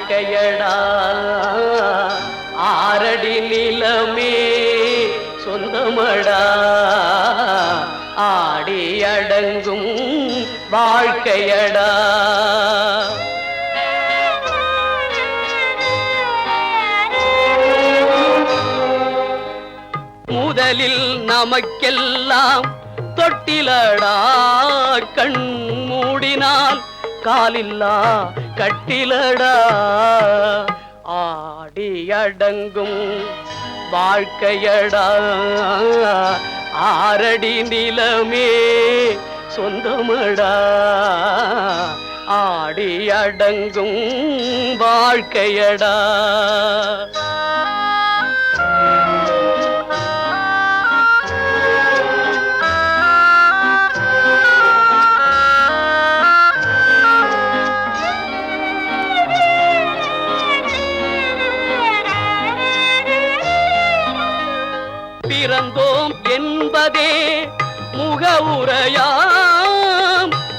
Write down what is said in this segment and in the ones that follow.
வாழ்க்கையடா ஆரடி நிலமே சொந்தமடா ஆடி அடங்கும் வாழ்க்கையடா. முதலில் நமக்கெல்லாம் தொட்டிலடா கண் மூடினால் காலில்லா கட்டிலடா ஆடி அடங்கும் வாழ்க்கையடா ஆரடி நிலமே சொந்தமடா ஆடி அடங்கும் வாழ்க்கையடா. பிறந்தோம் என்பதே முகவுரையாம்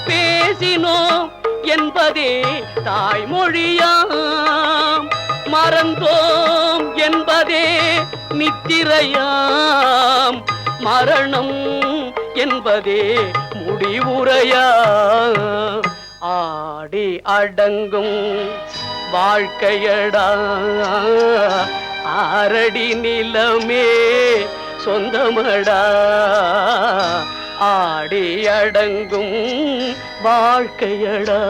பேசினோம் என்பதே தாய்மொழியாம் மறந்தோம் என்பதே நித்திரையாம் மரணம் என்பதே முடிவுரையாம் ஆடி அடங்கும் வாழ்க்கையடா ஆரடி நிலமே சொந்தமடா ஆடி அடங்கும் வாழ்க்கையடா.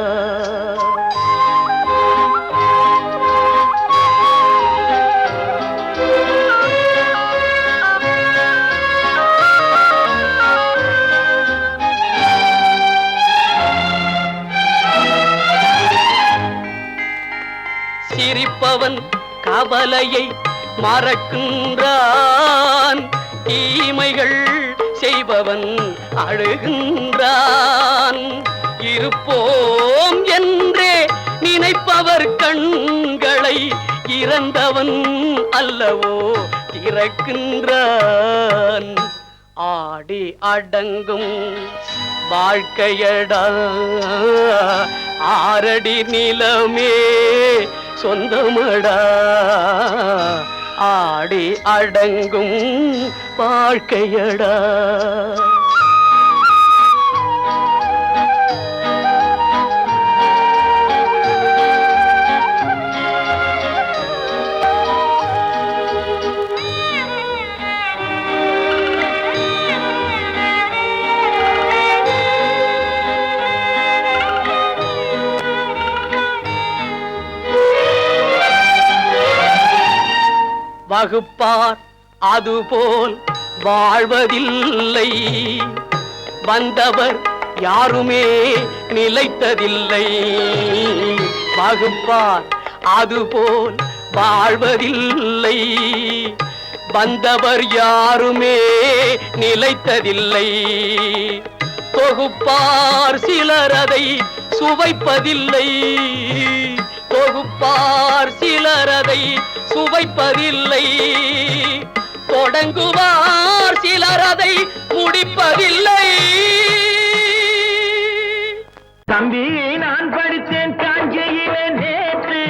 சிரிப்பவன் கவலையை மறக்கின்றான் தீமைகள் செய்பவன் அழுகின்றான் இருப்போம் என்றே நினைப்பவர் கண்களை இறந்தவன் அல்லவோ திறக்கின்றான் ஆடி அடங்கும் வாழ்க்கையடா ஆரடி நிலமே சொந்தமடா ஆடி அடங்கும் வாழ்க்கையடா. வகுப்பார் அதுபோல் வாழ்வதில்லை வந்தவர் யாருமே நிலைத்ததில்லை வகுப்பார் அதுபோல் வாழ்வதில்லை வந்தவர் யாருமே நிலைத்ததில்லை தொகுப்பார் சிலர் அதை சுவைப்பதில்லை தொகுப்பார் சிலர் அதை சுவைப்பதில்லை தொடங்குவார் சிலர் அதை முடிப்பதில்லை. தம்பி நான் படித்தேன் காஞ்சியிலே நேற்று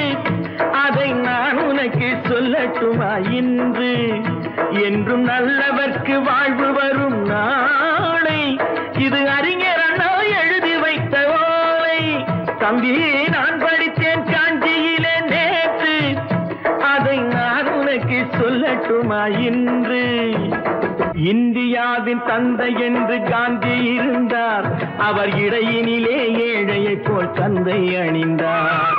அதை நான் உனக்கு சொல்லட்டுமா இன்று என்றும் நல்லவர்க்கு வாழ்வு வரும் நாளை இது அறிஞர் அண்ணா எழுதி வைத்த ஓலை. தம்பி நான் படித்தேன் காஞ்சியிலே நேற்று அதை நான் உனக்கு சொல்லட்டுமா இன்று இந்தியாவின் தந்தை என்று காந்தி இருந்தார் அவர் இடையினிலே ஏழையை போல் தந்தை அணிந்தார்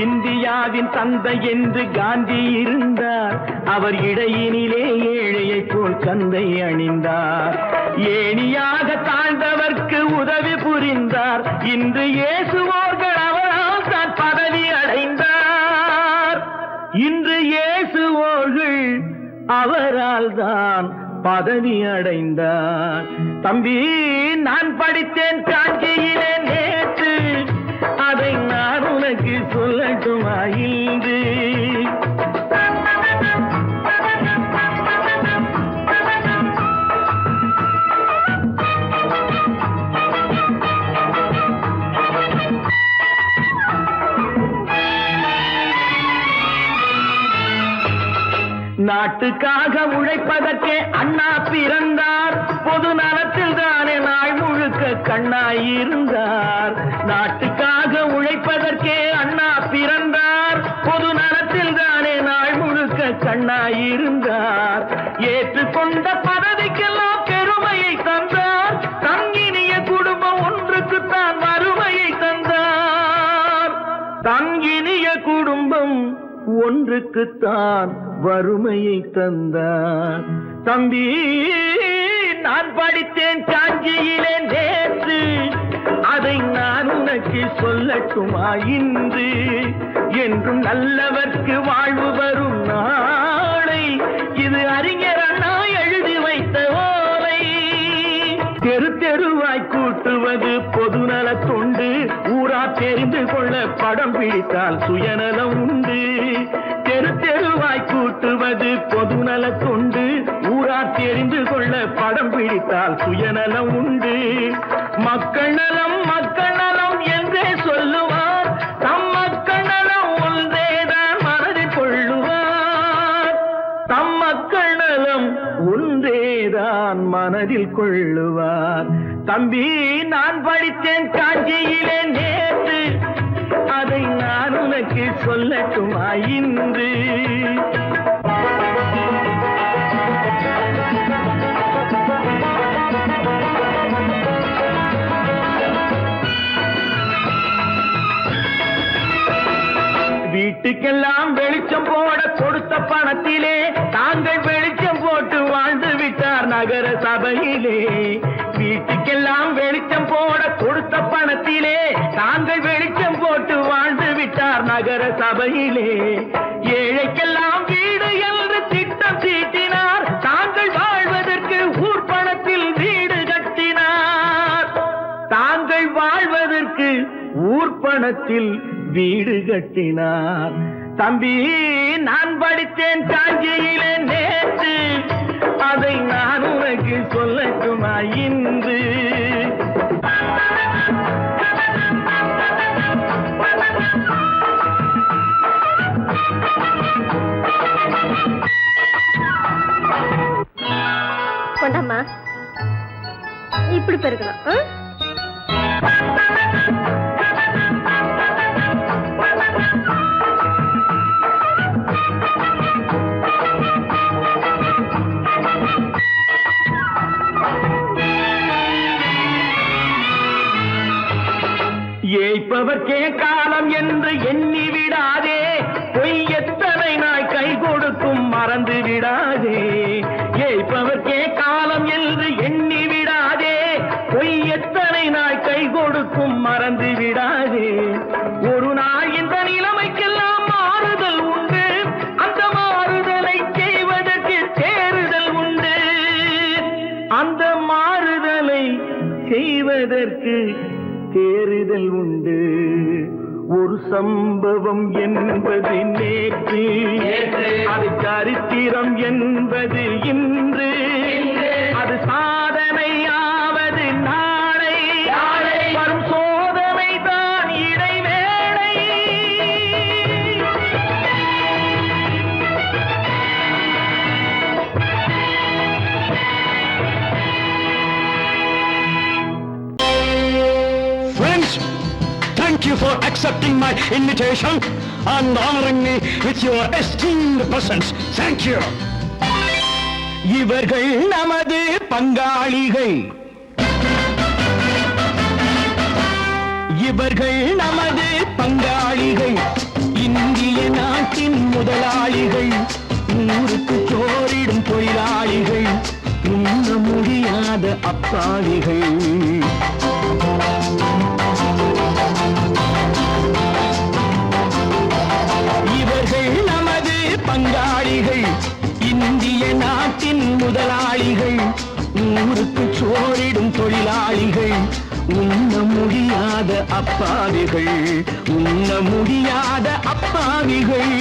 இந்தியாவின் தந்தை என்று காந்தி இருந்தார் அவர் இடையினிலே ஏழையை போல் தந்தை அணிந்தார் ஏணியாக தாழ்ந்தவர்க்கு உதவி புரிந்தார் இன்று இயேசுவோர்கள் அவரால் தான் பதவி அடைந்தார் இன்று இயேசுவோர்கள் அவரால் தான் பதவி அடைந்தார். தம்பி நான் படித்தேன் காஞ்சியிலே நேற்று அதை நான் உனக்கு சொல்லட்டுமா இன்று நாட்டுக்காக உழைப்பதற்கே அண்ணா பிறந்தார், பொது நலத்தில் தானே நாள் முழுக்க கண்ணாயிருந்தார். நாட்டுக்காக உழைப்பதற்கே அண்ணா பிறந்தார், பொது நலத்தில் தானே நாள் முழுக்க கண்ணாயிருந்தார். ஏற்றுக்கொண்ட பதவிக்கெல்லாம் பெருமையை தந்தார், தங்கினிய குடும்பம் ஒன்றுக்குத்தான் வறுமையை தந்தார். தங்கினிய குடும்பம் ஒன்றுக்குத்தான் வறுமையை தந்தார். தம்பி, நான் படித்தேன் காஞ்சியிலே நேற்று, அதை நான் உனக்கு சொல்லட்டுமா இன்று? என்றும் நல்லவர்க்கு வாழ்வு வரும் நாளை, இது அறிஞர் அண்ணா எழுதி வைத்த ஓலை. தெரு தெருவாய் கூட்டுவது பொதுநல தொண்டு, ஊரா தெரிந்து கொள்ள படம் பிடித்தால் சுயநலம் உண்டு. தெரு தெருவாய் கூட்டுவது பொதுநல தொண்டு, ஊரா தெரிந்து கொள்ள படம் பிடித்தால் சுயநலம் உண்டு. மக்கள் நலம் மக்கள் நலம் என்றே சொல்லுவார், தம் மக்கள் நலம் ஒன்றேதான் மனதில் கொள்ளுவார். தம் மக்கள் நலம் ஒன்றேதான் மனதில் கொள்ளுவார். தம்பி, நான் படித்தேன் காஞ்சியிலே நேற்று, அதை நான் உனக்கு சொல்லட்டுமா இன்று? வீட்டுக்கெல்லாம் வெளிச்சம் போட கொடுத்த பணத்திலே தாங்கள் வெளிச்சம் போட்டு வாழ்ந்து விட்டார் நகர சபையிலே. வீட்டுக்கெல்லாம் வெளிச்சம் போட கொடுத்த பணத்திலே தாங்கள் வெளிச்சம் போட்டு வாழ்ந்து விட்டார் நகர சபையிலே. ஏழைக்கெல்லாம் வீடு என்று திட்டம் தீட்டினார், தாங்கள் வாழ்வதற்கு ஊர் பணத்தில் வீடு கட்டினார். தாங்கள் வாழ்வதற்கு ஊர் பணத்தில் வீடு கட்டினார். தம்பி, நான் படித்தேன் காஞ்சியிலே நேற்று, அதை நான் உனக்கு சொல்லட்டுமா இன்று? கொண்டாமா, இப்படி பெருக்கலாம். ஏய்ப்பவர்க்கே காலம் என்று எண்ணி விடாதே, பொய் எத்தனை நாய் கை கொடுக்கும் மறந்து விடாதே. ஏய்ப்பவர்க்கே காலம் என்று எண்ணி விடாதே, பொய் எத்தனை நாய் கை கொடுக்கும் மறந்து விடாதே. ஒரு நாள் இந்த நிலைமைக்கெல்லாம் மாறுதல் உண்டு, அந்த மாறுதலை செய்வதற்கு தேறுதல் உண்டு. அந்த மாறுதலை செய்வதற்கு தேறுதல் உண்டு. ஒரு சம்பவம் என்பது நேற்று, அது சரித்திரம் என்பது இன்று, அது சாதனையாவது நாளை, வரும் சோதனை தான் இடைவேளை. Friends, thank you for accepting my invitation and honoring me with your esteemed presence. Thank you. இவர்கள் நமது பங்காளிகள், இவர்கள் நமது பங்காளிகள், இந்திய நாட்டின் முதலாளிகள், ஊருக்கு சோறிடும் தொழிலாளிகள், உண்ண முடியாத அப்பாவிகள். இவர்கள் நமது பங்காளிகள், இந்திய நாட்டின் முதலாளிகள், ஊருக்கு சோறிடும் தொழிலாளிகள், உண்ண முடியாத அப்பாவிகள், உண்ண முடியாத அப்பாவிகள்.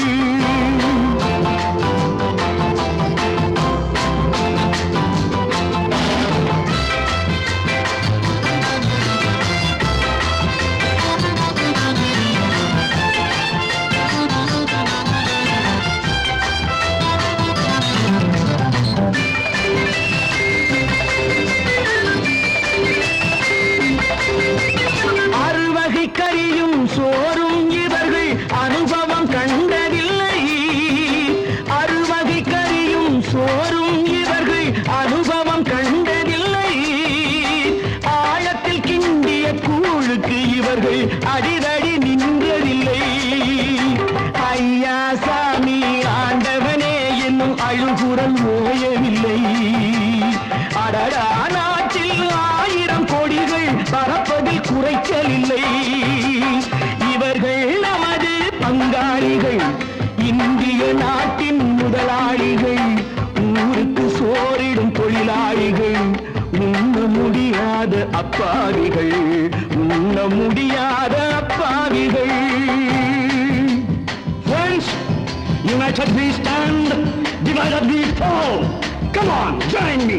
அழுகுரல் ஓயவில்லை. அடடா, நாட்டில் 1000 கொடிகள் பறப்பதில் குறைச்சலில்லை. இவர்கள் நமது பங்காளிகள், இந்திய நாட்டின் முதலாளிகள், ஊருக்கு சோறிடும் தொழிலாளிகள், உண்ண முடியாத அப்பாவிகள், உண்ண முடியாத அப்பாவிகள். Friends, united we stand, divided we fall. Come on, join me.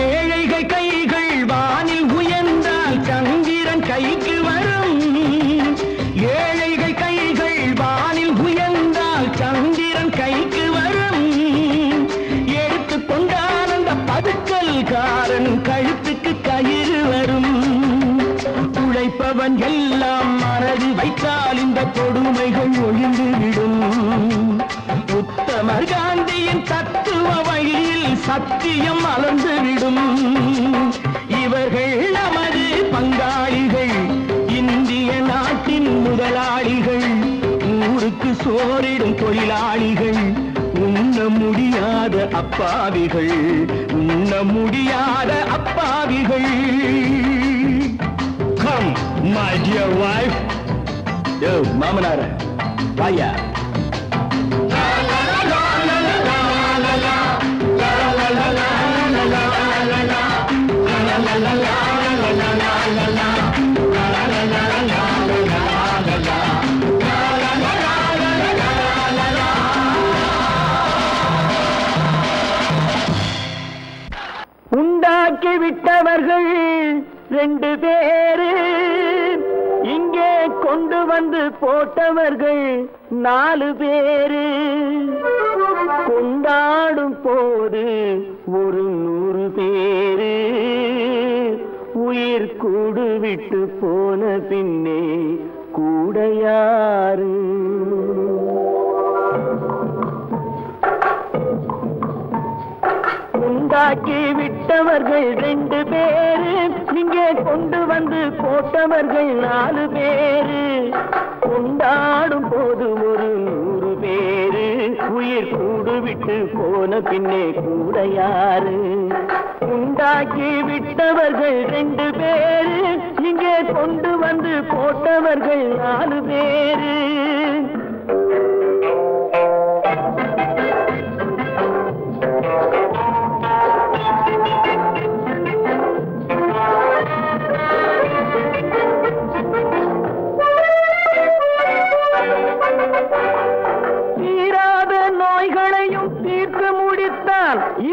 ஏழைகள் கைகள் வானில் உயர்ந்தால் சந்திரன் கைக்கு வரும். ஏழைகள் கைகள் வானில் உயர்ந்தால் சந்திரன் கைக்கு வரும். எடுத்துக் கொண்டால் அந்த பதுக்கல்காரன் கழுத்துக்கு கயிறு வரும். உழைப்பவன் எல்லாம் மனது வைத்தால் இந்த கொடுமைகள் ஒழிந்துவிடும். உத்தமர் காந்தியின் தத்துவ வழியில் சத்தியம் மலர்ந்துவிடும். இவர்கள் நமது பங்காளிகள், இந்திய நாட்டின் முதலாளிகள், ஊருக்கு சோறிடும் தொழிலாளிகள், உண்ண முடியாத அப்பாவிகள், உண்ண முடியாத அப்பாவிகள். Come, my dear wife. யோ மாமனார வாயா. உண்டாக்கி விட்டவர்கள் 2 பேரு, இங்கே கொண்டு வந்து போட்டவர்கள் 4 பேரு. கொண்டாடும் போது ஒரு 100 பேரு, உயிர் கூடு விட்டு போன பின்னே கூட யாரு? உண்டாக்கி விட்டவர்கள் 2 பேரு, இங்கே கொண்டு வந்து போட்டவர்கள் 4 பேரு. கொண்டாடும் போது ஒரு 100 பேரு, உயிர் கூடு விட்டு போன பின்னே கூட யாரு? உண்டாக்கி விட்டவர்கள் 2 பேரு, இங்கே கொண்டு வந்து போட்டவர்கள் 4 பேரு.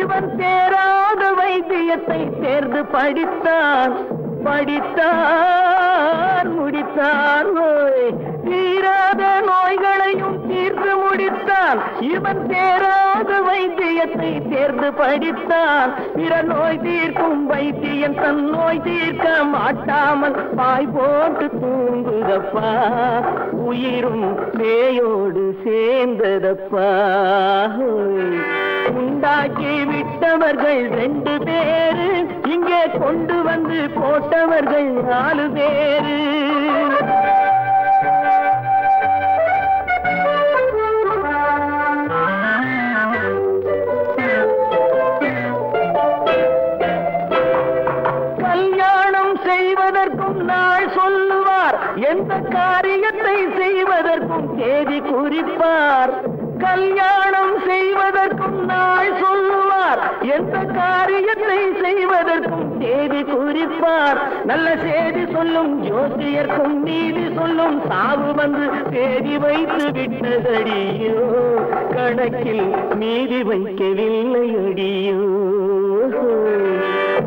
இவன் தேராத வைத்தியத்தை தேர்ந்து படித்தான், முடித்தான். தீராத நோய்களையும் தீர்த்து முடித்தான். இவன் தேராத வைத்தியத்தை தேர்ந்து படித்தான். பிற நோய் தீர்க்கும் வைத்தியன் தன் நோய் தீர்க்க மாட்டாமல் பாய் போட்டு தூங்குதப்பா, உயிரும் பேயோடு சேர்ந்ததப்பா. உண்டாக்கி விட்டவர்கள் 2 பேரு, இங்கே கொண்டு வந்து போட்டவர்கள் 4 பேரு. கல்யாணம் செய்வதற்கும் நாள் சொல்லுவார், எந்த காரியத்தை செய்வதற்கும் தேதி குறிப்பார். கல்யாணம் செய்வதற்கும் நாள் சொல்லுவார், எந்த காரியத்தை செய்வதற்கும் தேதி குறிப்பார். நல்ல செய்தி சொல்லும் ஜோசியர்க்கும் நீதி சொல்லும் சாவு வந்து தேதி வைத்து விட்டதடியோ. கணக்கில் மீதி வைக்கவில்லை அடியோ.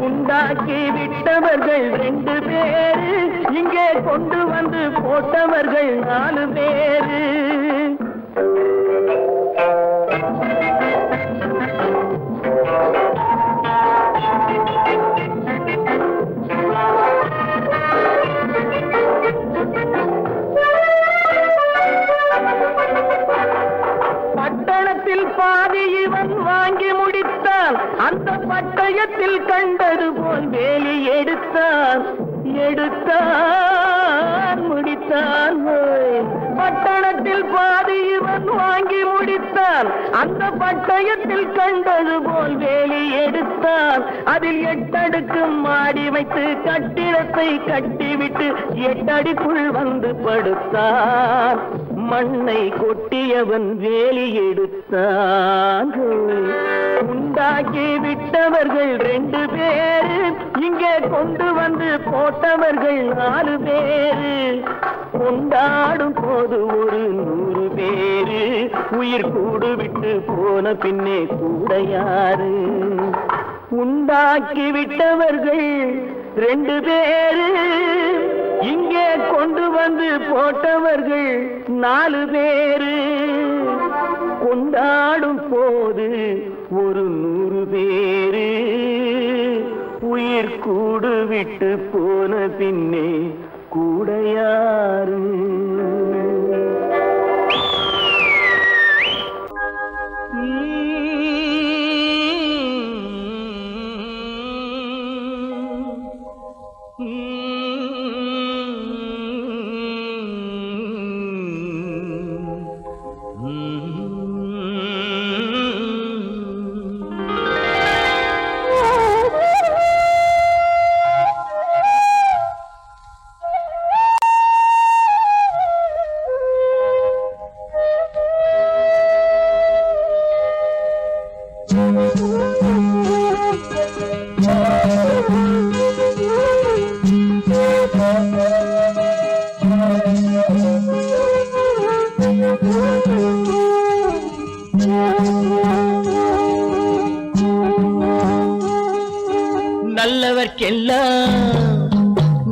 உண்டாக்கி விட்டவர்கள் 2 பேரு, இங்கே கொண்டு வந்து போட்டவர்கள் 4 பேரு. பட்டணத்தில் பாதி இவன் வாங்கி முடித்தான், அந்த பட்டயத்தில் கண்டது போல் வேலி எடுத்தான் முடித்தான். பட்டணத்தில் பாதி இவன் வாங்கி முடித்தான், அந்த பட்டயத்தில் கண்டது போல் வேலி எடுத்தான். அதில் 8 அடுக்கு மாடி வைத்து கட்டிடத்தை கட்டிவிட்டு 8 அடிக்குள் வந்து படுத்தான். மண்ணை கொட்டியவன் வேலி எடுத்தான். உண்டாக்கி விட்டவர்கள் 2 பேரு, இங்கே கொண்டு வந்து போட்டவர்கள் 4 பேரு. கொண்டாடும் போது ஒரு 100 பேரு, உயிர் கூடு விட்டு போன பின்னே கூட யாரு? உண்டாக்கி விட்டவர்கள் 2 பேரு, இங்கே கொண்டு வந்து போட்டவர்கள் 4 பேரு. கொண்டாடும் போது ஒரு 100 பேரு, உயிர் கூடு விட்டு போன பின்னே கூட யாரு?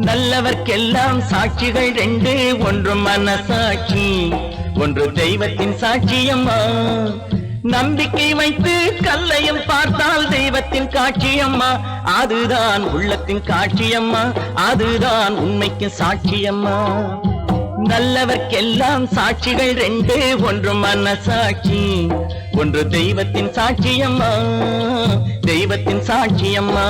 நல்லவர்க்கெல்லாம் சாட்சிகள் 2, ஒன்று மனசாட்சி, ஒன்று தெய்வத்தின் சாட்சியம்மா. நம்பிக்கை வைத்து கல்லையும் பார்த்தால் தெய்வத்தின் காட்சியம்மா. அதுதான் உள்ளத்தின் காட்சியம்மா, அதுதான் உண்மைக்கு சாட்சியம்மா. நல்லவர்க்கெல்லாம் சாட்சிகள் 2, ஒன்று மனசாட்சி, ஒன்று தெய்வத்தின் சாட்சியம்மா, தெய்வத்தின் சாட்சியம்மா.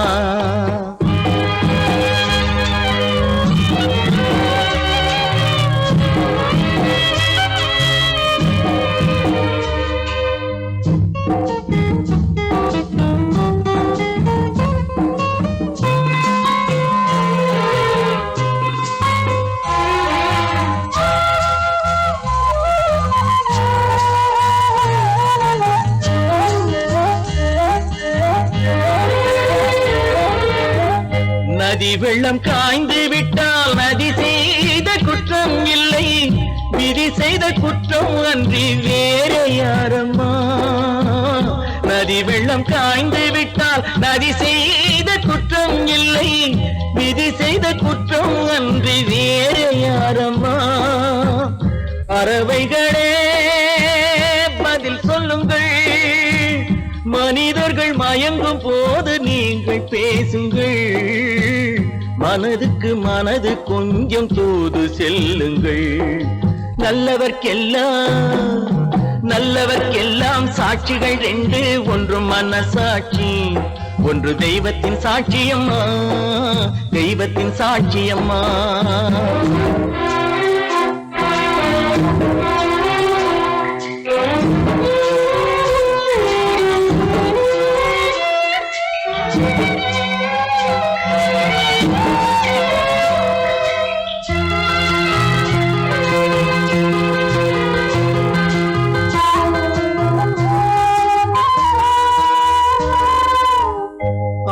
நதி வெள்ளம் காய்ந்து விட்டால் நதி செய்த குற்றம் இல்லை, விதி செய்த குற்றம் அன்றி வேறு யாரம்மா. நதி வெள்ளம் காய்ந்து விட்டால் நதி செய்த குற்றம் இல்லை, விதி செய்த குற்றம் அன்றி வேறு யாரம்மா. பறவைகளே பதில் சொல்லுங்கள், மனிதர்கள் மயங்கும் போது நீங்கள் பேசுங்கள். மனதுக்கு மனது கொஞ்சம் தூது செல்லுங்கள். நல்லவர்க்கெல்லாம் சாட்சிகள் 2, ஒன்று மனசாட்சி, ஒன்று தெய்வத்தின் சாட்சியம்மா, தெய்வத்தின் சாட்சியம்மா.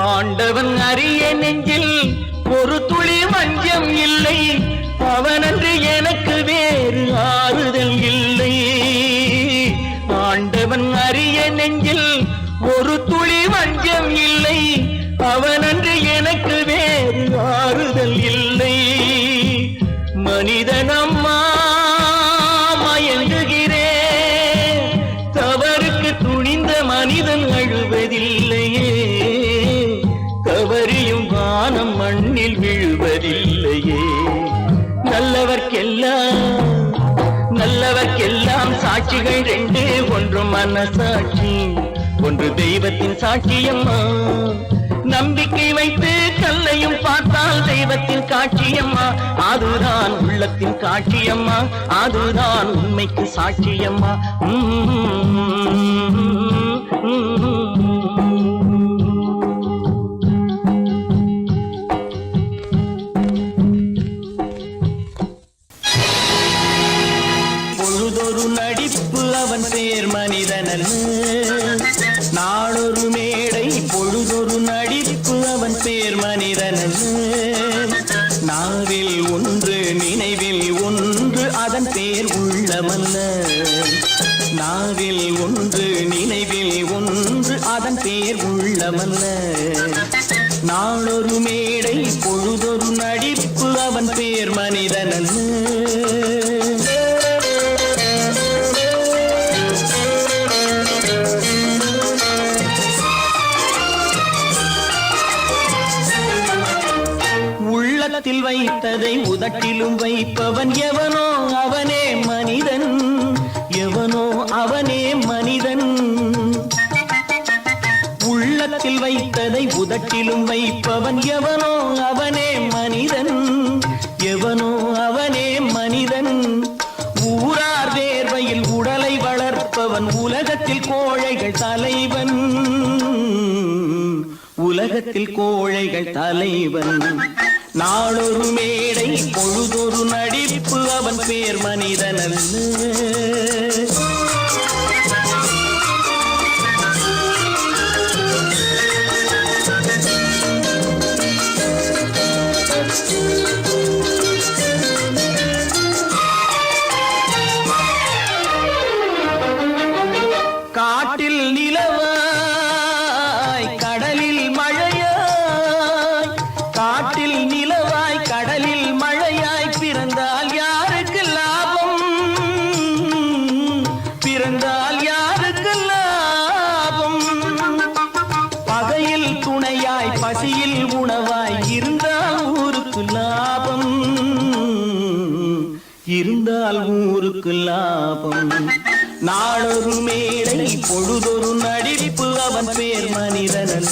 ஆண்டவன் அறிய நெஞ்சில் ஒரு துளி வஞ்சம் இல்லை, அவனன்று எனக்கு வேறு ஆறுதல் இல்லை. ஆண்டவன் கரிய நெஞ்சில் ஒரு துளி வஞ்சம் இல்லை, அவனன்று எனக்கு வேறு ஆறுதல் இல்லை. மனிதனம்மா மயங்குகிறேன், தவறுக்கு துணிந்த மனிதன் அழுவதில்லையே, தவறியும் வானம் மண்ணில் விழுவதில்லையே. நல்லவர்க்கெல்லாம் சாட்சிகள் ரெண்டு, ஒன்று மனசாட்சி, ஒன்று தெய்வத்தின் சாட்சியம்மா. நம்பிக்கை வைத்து கல்லையும் பார்த்தால் தெய்வத்தின் காட்சியம்மா, அதுதான் உள்ளத்தின் காட்சியம்மா, அதுதான் உண்மைக்கு சாட்சியம்மா. பொழுதொரு நடிப்பு அவன் பேர் மனிதனல்ல, நாளொரு மேடை பொழுதொரு நடிப்பு அவன் பேர் மனிதனல்ல. நாவில் ஒன்று நினைவில் ஒன்று அதன் பேர் உள்ளமல்ல, நாவில் ஒன்று நினைவில் ஒன்று அதன் பேர் உள்ளமல்ல. நாளொரு மேடை பொழுதொரு நடிப்பு அவன் பேர் மனிதனல்ல. உள்ளத்தில் வைத்ததை உதட்டிலும் வைப்பவன் எவனோ அவனே மனிதன், எவனோ அவனே மனிதன். உள்ளத்தில் வைத்ததை உதட்டிலும் வைப்பவன் எவனோ அவனே மனிதன், எவனோ அவனே மனிதன். ஊரார் வேர்வையில் உடலை வளர்ப்பவன் உலகத்தில் கோழைகள் தலைவன், உலகத்தில் கோழைகள் தலைவன். நாளொரு மேடை பொழுதொரு நடிப்பு அவன் பேர் மனிதனல்ல. காட்டில் நிலவாய் கடலில் மழையாய், காட்டில் நிலவாய் கடலில் மழையாய் பிறந்தால் யாருக்கு லாபம், பிறந்தால் யாருக்கு லாபம். பகையில் துணையாய் பசியில் உணவாய் இருந்தால் ஊருக்கு லாபம், இருந்தால் ஊருக்கு லாபம். நாளொரு மேடை பொழுதொரு நடிப்பு அவன் பேர் மனிதனல்ல.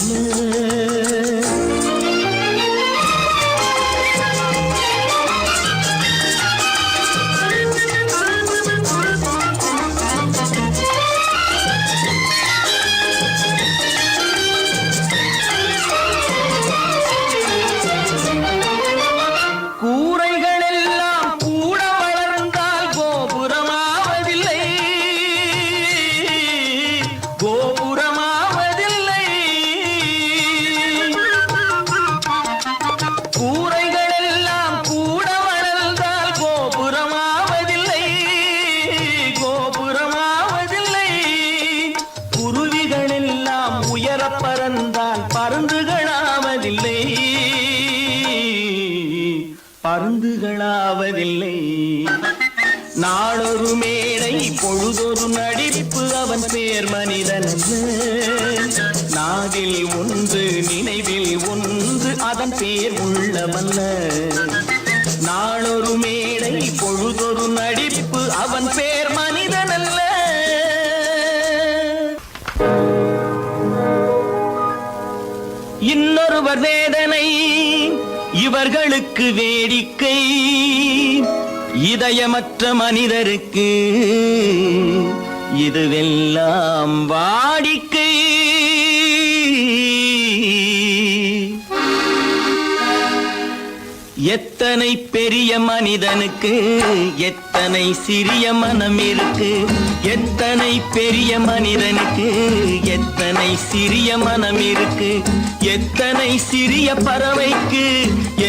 பருந்துகளாவதில்லை. நாளொரு மேடை பொழுதொரு நடிப்பு அவன் பேர் மனிதனல்ல. நாவில் ஒன்று நினைவில் ஒன்று அதன் பேர் உள்ளமல்ல. நாளொரு மேடை பொழுதொரு நடிப்பு அவன் பேர் மனிதனல்ல. இன்னொருவர் வேதனை இவர்களுக்கு வேடிக்கை, இதயமற்ற மனிதருக்கு இதுவெல்லாம் வாடிக்கை. எத்தனை பெரிய மனிதனுக்கு எத்தனை சிறிய மனம் இருக்கு, எத்தனை பெரிய மனிதனுக்கு எத்தனை சிறிய மனம் இருக்கு. எத்தனை சிறிய பறவைக்கு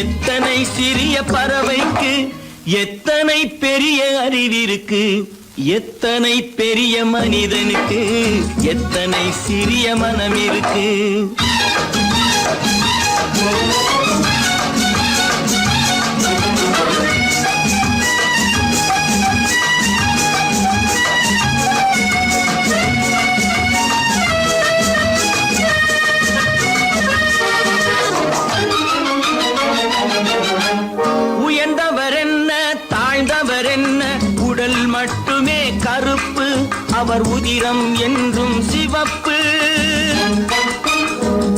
எத்தனை சிறிய பறவைக்கு எத்தனை பெரிய அறிவிருக்கு. எத்தனை பெரிய மனிதனுக்கு எத்தனை சிறிய மனம் இருக்கு. உயர்ந்தவர் என்ன தாழ்ந்தவர் என்ன, உடல் மட்டுமே கருப்பு, அவர் உதிரம் என்றும் சிவப்பு.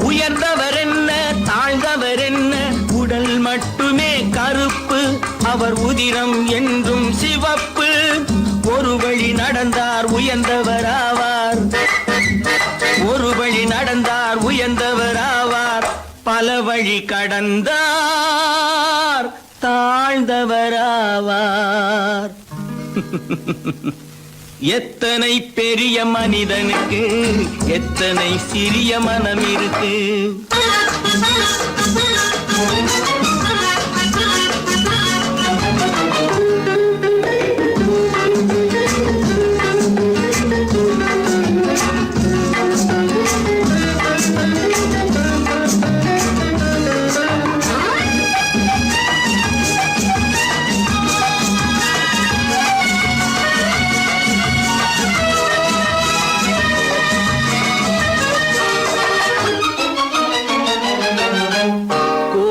உயர்ந்தவர் என்ன தாழ்ந்தவர் என்ன, உடல் மட்டுமே கருப்பு, அவர் உதிரம் என்றும் சிவப்பு. ஒரு வழி நடந்தார் உயர்ந்தவர் ஆவார், ஒரு வழி நடந்தார் உயர்ந்தவர் ஆவார், பல வழி கடந்தார் தாழ்ந்தவர் ஆவார். எத்தனை பெரிய மனிதனுக்கு எத்தனை சிறிய மனம் இருக்கு.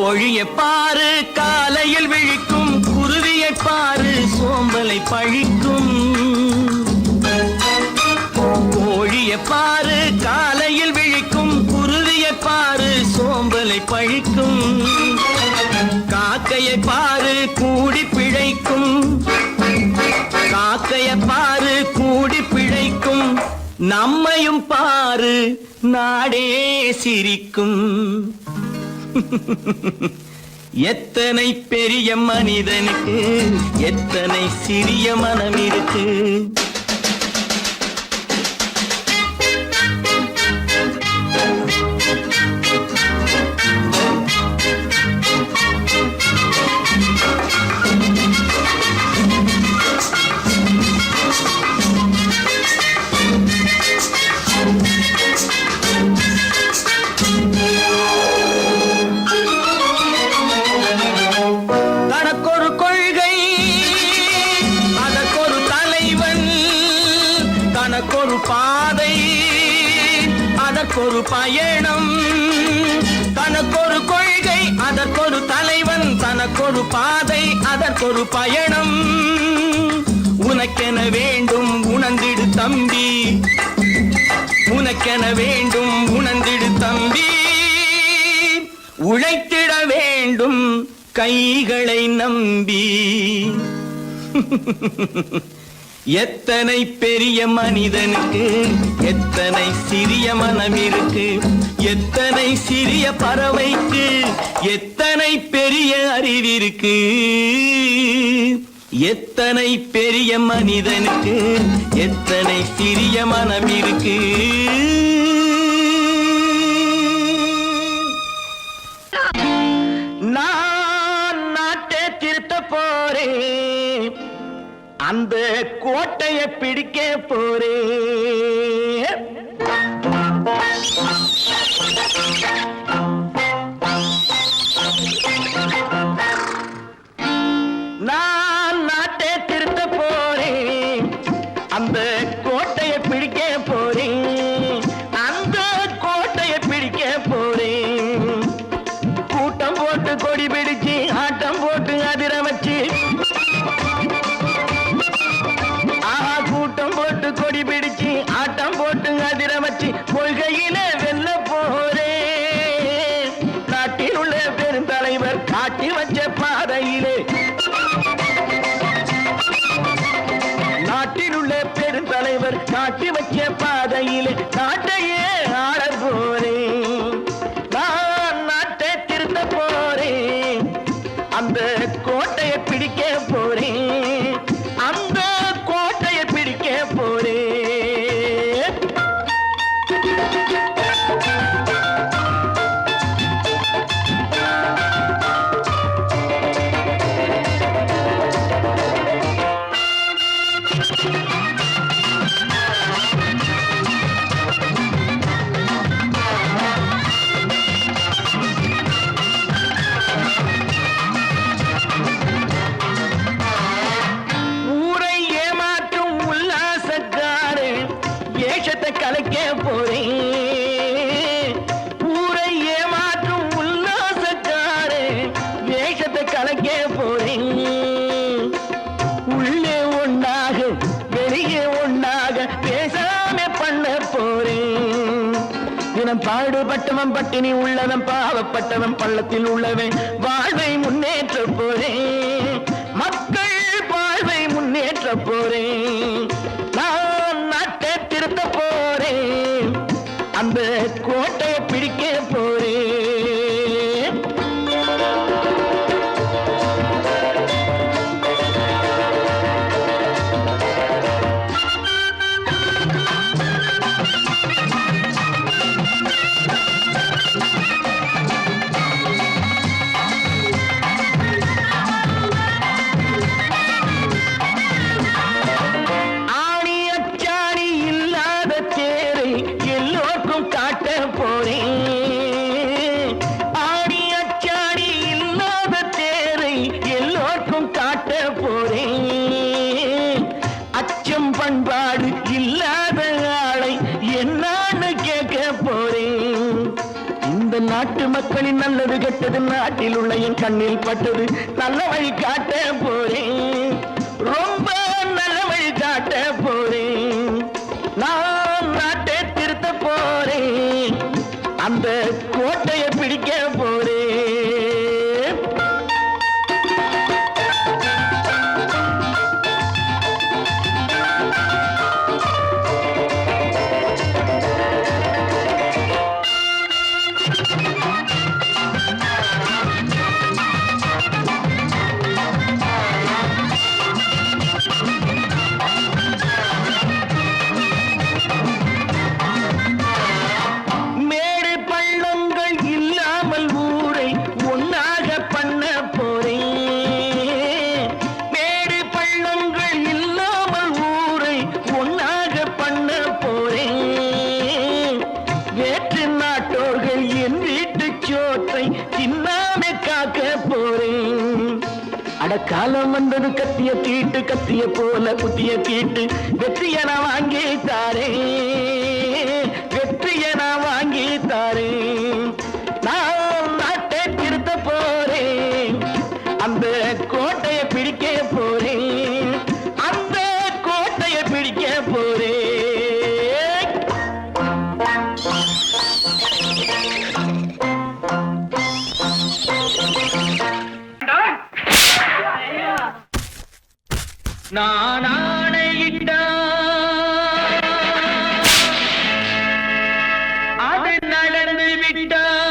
கோழியை பாரு காலையில் விழிக்கும், குருவியை பாரு சோம்பலை பழிக்கும். கோழியை பாரு காலையில் விழிக்கும், குருவியை பாரு சோம்பலை பழிக்கும். காக்கையை பாரு கூடி பிழைக்கும், காக்கையை பாரு கூடி பிழைக்கும். நம்மையும் பாரு நாடே சிரிக்கும். எத்தனை பெரிய மனிதனுக்கு எத்தனை சிறிய மனம் இருக்கு. தனக்கொரு கொள்கை அதற்கொரு தலைவன், தனக்கொரு பாதை அதற்கொரு பயணம். தனக்கொரு கொள்கை அதற்கொரு தலைவன், தனக்கொரு பாதை அதற்கொரு பயணம். உனக்கென வேண்டும் உணர்ந்திடு தம்பி, உனக்கென வேண்டும் உணர்ந்திடு தம்பி. உழைத்திட வேண்டும் கைகளை நம்பி. எத்தனை பெரிய மனிதனுக்கு எத்தனை சிறிய மனம் இருக்கு. எத்தனை சிறிய பறவைக்கு எத்தனை பெரிய அறிவிருக்கு. எத்தனை பெரிய மனிதனுக்கு எத்தனை சிறிய மனம் இருக்கு. நான் நாட்டை திருத்த போறேன், அந்த கோட்டையை பிடிக்க போறேன். நான் நாட்டை திருத்த போறேன், அந்த கோட்டையை பிடிக்க போறேன், அந்த கோட்டையை பிடிக்க போறேன். கூட்டம் போட்டு கொடி பிடிச்சு ஆட்டம் போட்டு அதிர வச்சு, கூட்டம் போட்டு கொடி பிடிச்சு ஆட்டம் போட்டு அதிர வச்சு கொள்கையில வெல்ல போறேன். நாட்டில் உள்ள பெருந்தலைவர் காட்டி வச்ச பாதையிலே, நாட்டில் உள்ள பெருந்தலைவர் காட்டி வச்ச பாதையிலே நாட்டையே ஆள போறேன். நான் நாட்டை திருத்த போறேன், அந்த கோட்டையை பிடிக்க போறேன், அந்த கோட்டையை பிடிக்க போறேன். போறேன். ஊரை ஏமாற்றும் உல்லாசக்காரே வேஷத்தை கலக்க போறேன். உள்ளே ஒன்றாக வெளியே ஒன்றாக பேசாம பண்ண போறேன். தினம் பாடுபட்டவன் பட்டினி உள்ளவன் பாவப்பட்டவன் பள்ளத்தில் உள்ளவன் வாழ்வை முன்னேற்ற போறேன். மக்கள் வாழ்வை முன்னேற்ற போறேன். நான் நாட்டை திருத்த போறேன். அந்த கோட்டையை பிடிக்க போறேன். ஆணி அச்சாணி இல்லாத தேரை எல்லோருக்கும் காட்ட போறேன். ஆணி அச்சாணி இல்லாத தேரை எல்லோருக்கும் காட்ட போறேன். அச்சம் பண்பாடு இல்லாத ஆளை என்னான்னு கேட்க போறேன். இந்த நாட்டு மக்களின் நல்லது கெட்டது நாட்டில் உள்ள என் கண்ணில் பட்டது நல்ல வழி காட்ட போறேன். ரொம்ப நல்ல வழி காட்ட போறேன். நான் நாட்டை திருத்த போறேன். அந்த கோட்டையை பிடிக்க போறேன். மேடு பள்ளங்கள் இல்லாமல் ஊரை ஒன்னாக பண்ண போறேன். மேடு பள்ளங்கள் இல்லாமல் ஊரை ஒன்னாக பண்ண போறேன். வேற்று நாட்டோர்கள் என் வீட்டு சோற்றை தின்னாம காக்க போறேன். அடக்காலம் வந்தது கத்திய தீட்டு கத்திய போல குத்திய தீட்டு வெற்றிய நான் வாங்கி தாரேன். வெற்றிய நான் வாங்கி தாரேன். நான் நாட்டை திருத்த போறேன். அந்த கோட்டையை பிடிக்க போறேன். அந்த கோட்டையை பிடிக்க போறேன். நான் ஆணையிட்டால் அது நடந்து விட்டால்.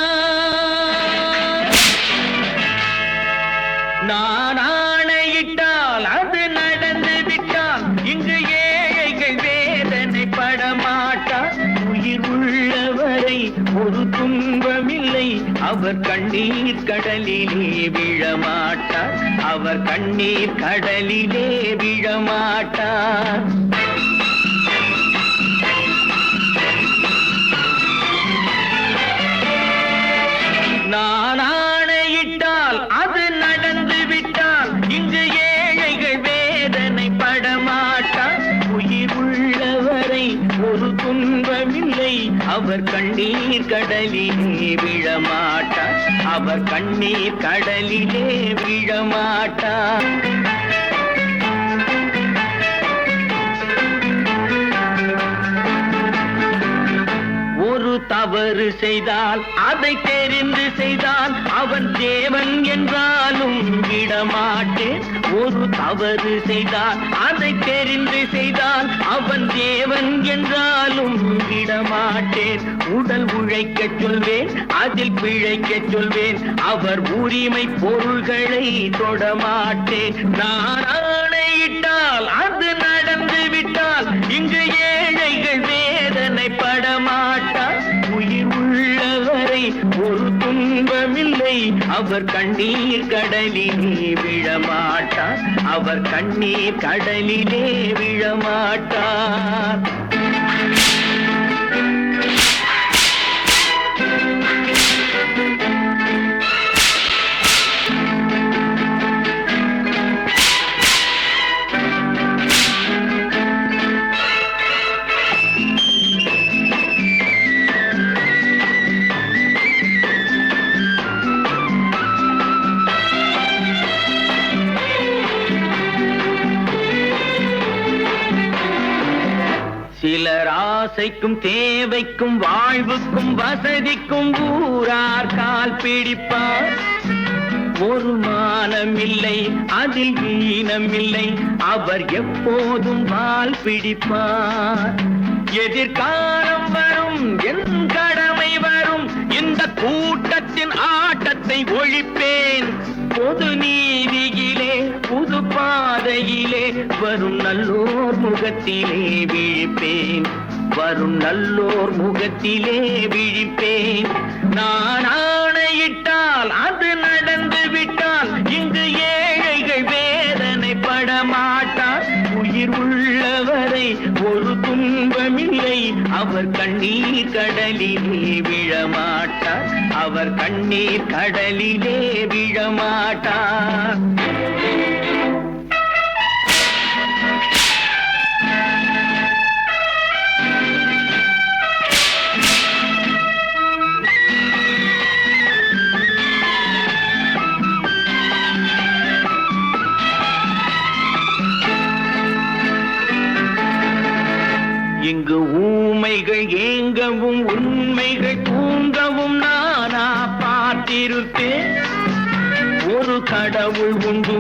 நான் ஆணையிட்டால் அது நடந்து விட்டால். இங்கு ஏழைகள் வேதனைப்பட மாட்டார். உயிர் உள்ளவரை ஒரு துன்பமில்லை. அவர் கண்ணீர் கடலிலே விழமாட்டார். அவர் கண்ணீர் கடலிலே விழமாட்டார். நான் ஆணையிட்டால் அது நடந்து விட்டால். இங்கு ஏழைகள் வேதனைப்பட மாட்டார். உயிர் உள்ளவரை ஒரு துன்பமில்லை. அவர் கண்ணீர் கடலிலே விழமாட்டார். அவர் கண்ணீர் கடலிலே விழமாட்டார். ஒரு தவறு செய்தால் அதை தெரிந்து செய்தால் அவன் தேவன் என்றாலும் விடமாட்டேன். ஒரு தவறு செய்தால் அதை தெரிந்து செய்தால் அவன் தேவன் என்றாலும் விடமாட்டேன். உடல் உழைக்கச் சொல்வேன், அதில் பிழைக்கச் சொல்வேன். அவர் உரிமை பொருள்களை தொடமாட்டேன். நான் ஆணையிட்டால் அது நடந்து விட்டால். இங்கு ஏழைகள் வேதனைப்பட மாட்டார். உயிர் உள்ளவரை ஒரு துன்பமில்லை. அவர் கண்ணீர் கடலிலே விழமாட்டார். அவர் கண்ணீர் கடலிலே விழமாட்டார். தேவைக்கும் தேவைக்கும் வாழ்வுக்கும் வசதிக்கும் ஊரார் கால் பிடிப்பார். ஒரு மானமில்லை அதில் ஈனமில்லை, அவர் எப்போதும் வால் பிடிப்பார். எதிர்காலம் வரும், என் கடமை வரும், இந்த கூட்டத்தின் ஆட்டத்தை ஒழிப்பேன். பொது நீதியிலே புது பாதையிலே வரும் நல்லோர் முகத்திலே விழிப்பேன். வரும் நல்லோர் முகத்திலே விழிப்பேன். நான் ஆணையிட்டால் அது நடந்து விட்டால் இங்கு ஏழைகள் வேதனைப்பட மாட்டார். உயிர் உள்ளவரை ஒரு துன்பமில்லை, அவர் கண்ணீர் கடலிலே விழமாட்டார். அவர் கண்ணீர் கடலிலே விழமாட்டார். இங்கு ஊமைகள் ஏங்கவும் உண்மைகள் தூங்கவும் நானா பார்த்திருப்பேன். ஒரு கடவுள் உண்டு,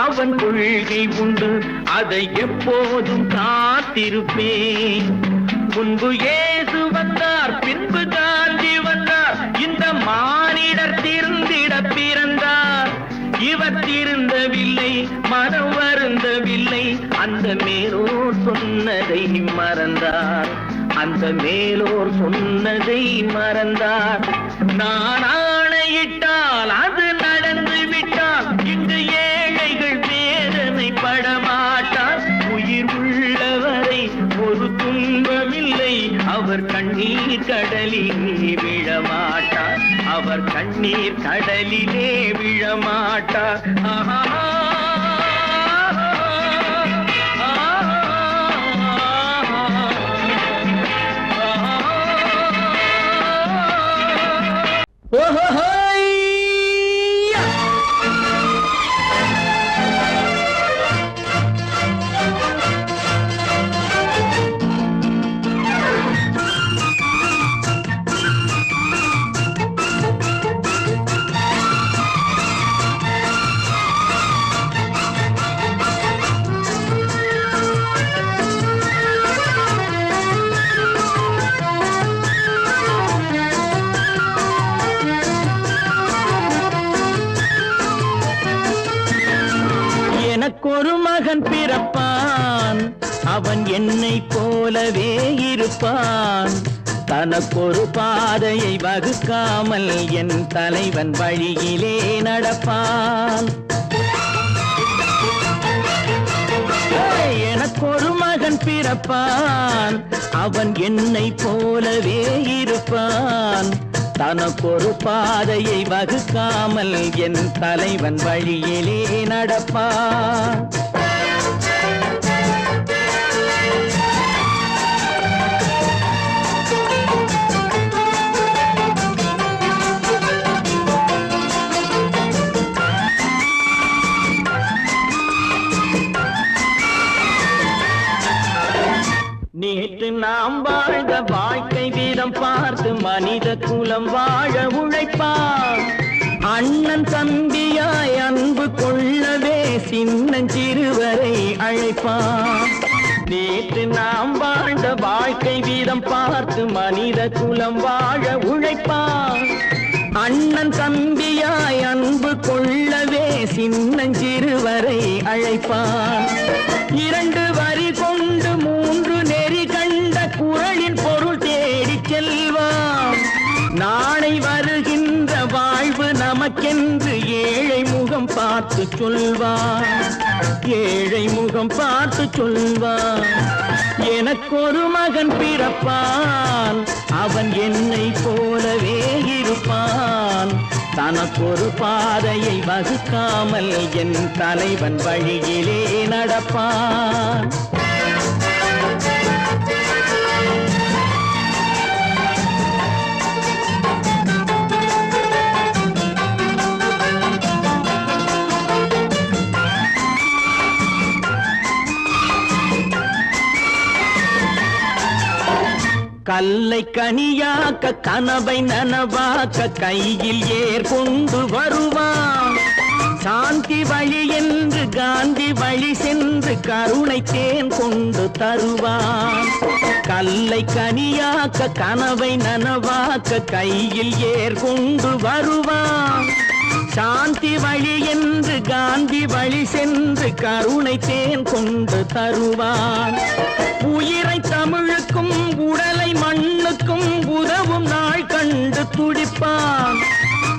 அவன் கொள்கை உண்டு, அதை எப்போதும் காத்திருப்பேன். முன்பு இயேசு வந்தார், பின்பு காந்தி வந்தார், இந்த மானிடர் திருந்திட பிறந்தார். இவர் திருந்தவில்லை, மனம் வருந்தவில்லை, அந்த மேலோர் சொன்னதை மறந்தார். அந்த மேலோர் சொன்னதை மறந்தார். நான் ஆணையிட்டால் அது நடந்து விட்டால் இங்கு ஏழைகள் வேதனை படமாட்டார். உயிர் உள்ளவரை ஒரு துன்பமில்லை, அவர் கண்ணீர் கடலிலே விழமாட்டார். அவர் கண்ணீர் கடலிலே விழமாட்டார். ஆஹா. எனக்கொரு மகன் பிறப்பான், அவன் என்னை போலவே இருப்பான். தனக்கொரு பாதையை வகுக்காமல் என் தலைவன் வழியிலே நடப்பான். எனக்கொரு மகன் பிறப்பான், அவன் என்னை போலவே இருப்பான். தனக்கொரு பாதையை வகுக்காமல் என் தலைவன் வழியிலே நடப்பான். நேற்று நாம் வாழ்ந்த வாழ்க்கை வீதம் பார்த்து மனித குலம் வாழ உழைப்பான். அண்ணன் தம்பியாய் அன்பு கொள்ளவே சின்னஞ்சிறுவரை அழைப்பான். நேற்று நாம் வாழ்ந்த வாழ்க்கை வீதம் பார்த்து மனித குலம் வாழ உழைப்பான். அண்ணன் தம்பியாய் அன்பு கொள்ளவே சின்னஞ்சிறுவரை அழைப்பான். இரண்டு வரி கொண்டு மூன்று நெறி கண்ட குறளின் பொருள் தேடிச் செல்வான். நாளை வருகின்ற வாழ்வு நமக்கென்று ஏழை முகம் பார்த்து சொல்வான். ஏழை முகம் பார்த்து சொல்வான். எனக்கொரு மகன் பிறப்பான், அவன் என்னை போலவே இருப்பான். தனக்கொரு பாதையை வகுக்காமல் என் தலைவன் வழியிலே நடப்பான். கல்லை கனியாக்க கனவை நனவாக்க கையில் ஏர் கொண்டு வருவான். சாந்தி வழி என்று காந்தி வழி சென்று கருணை தேன் கொண்டு தருவான். கல்லை கனியாக்க கனவை நனவாக்க கையில் ஏர் கொண்டு வருவான். சாந்தி வழி என்று காந்தி வழி சென்று கருணை தேன் கொண்டு தருவான். உயிரை தமிழுக்கும் உடலை மண்ணுக்கும் உதவும் நாள் கண்டு துடிப்பான்.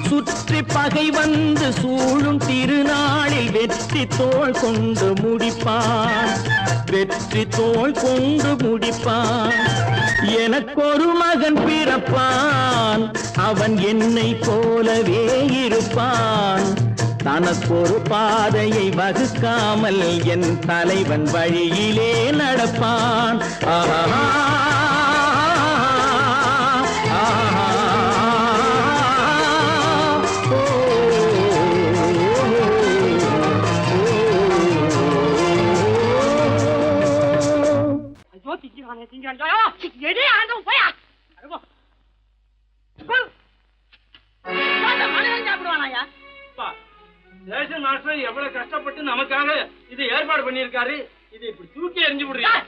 சுற்றி பகை வந்து சூழும் திருநாளில் வெற்றி தோள் கொண்டு முடிப்பான். வெற்றி தோள் கொண்டு முடிப்பான். எனக்கொரு மகன் பிறப்பான், அவன் என்னை போலவே இருப்பான். தனக்கொரு பாதையை வகுக்காமல் என் தலைவன் வழியிலே நடப்பான். ஆஹா ரேஷன் மாஸ்டர் எவ்வளவு கஷ்டப்பட்டு நமக்காக இது ஏற்பாடு பண்ணிருக்காரு. இது இப்படி தூக்கி எறிஞ்சு விடுறீங்க.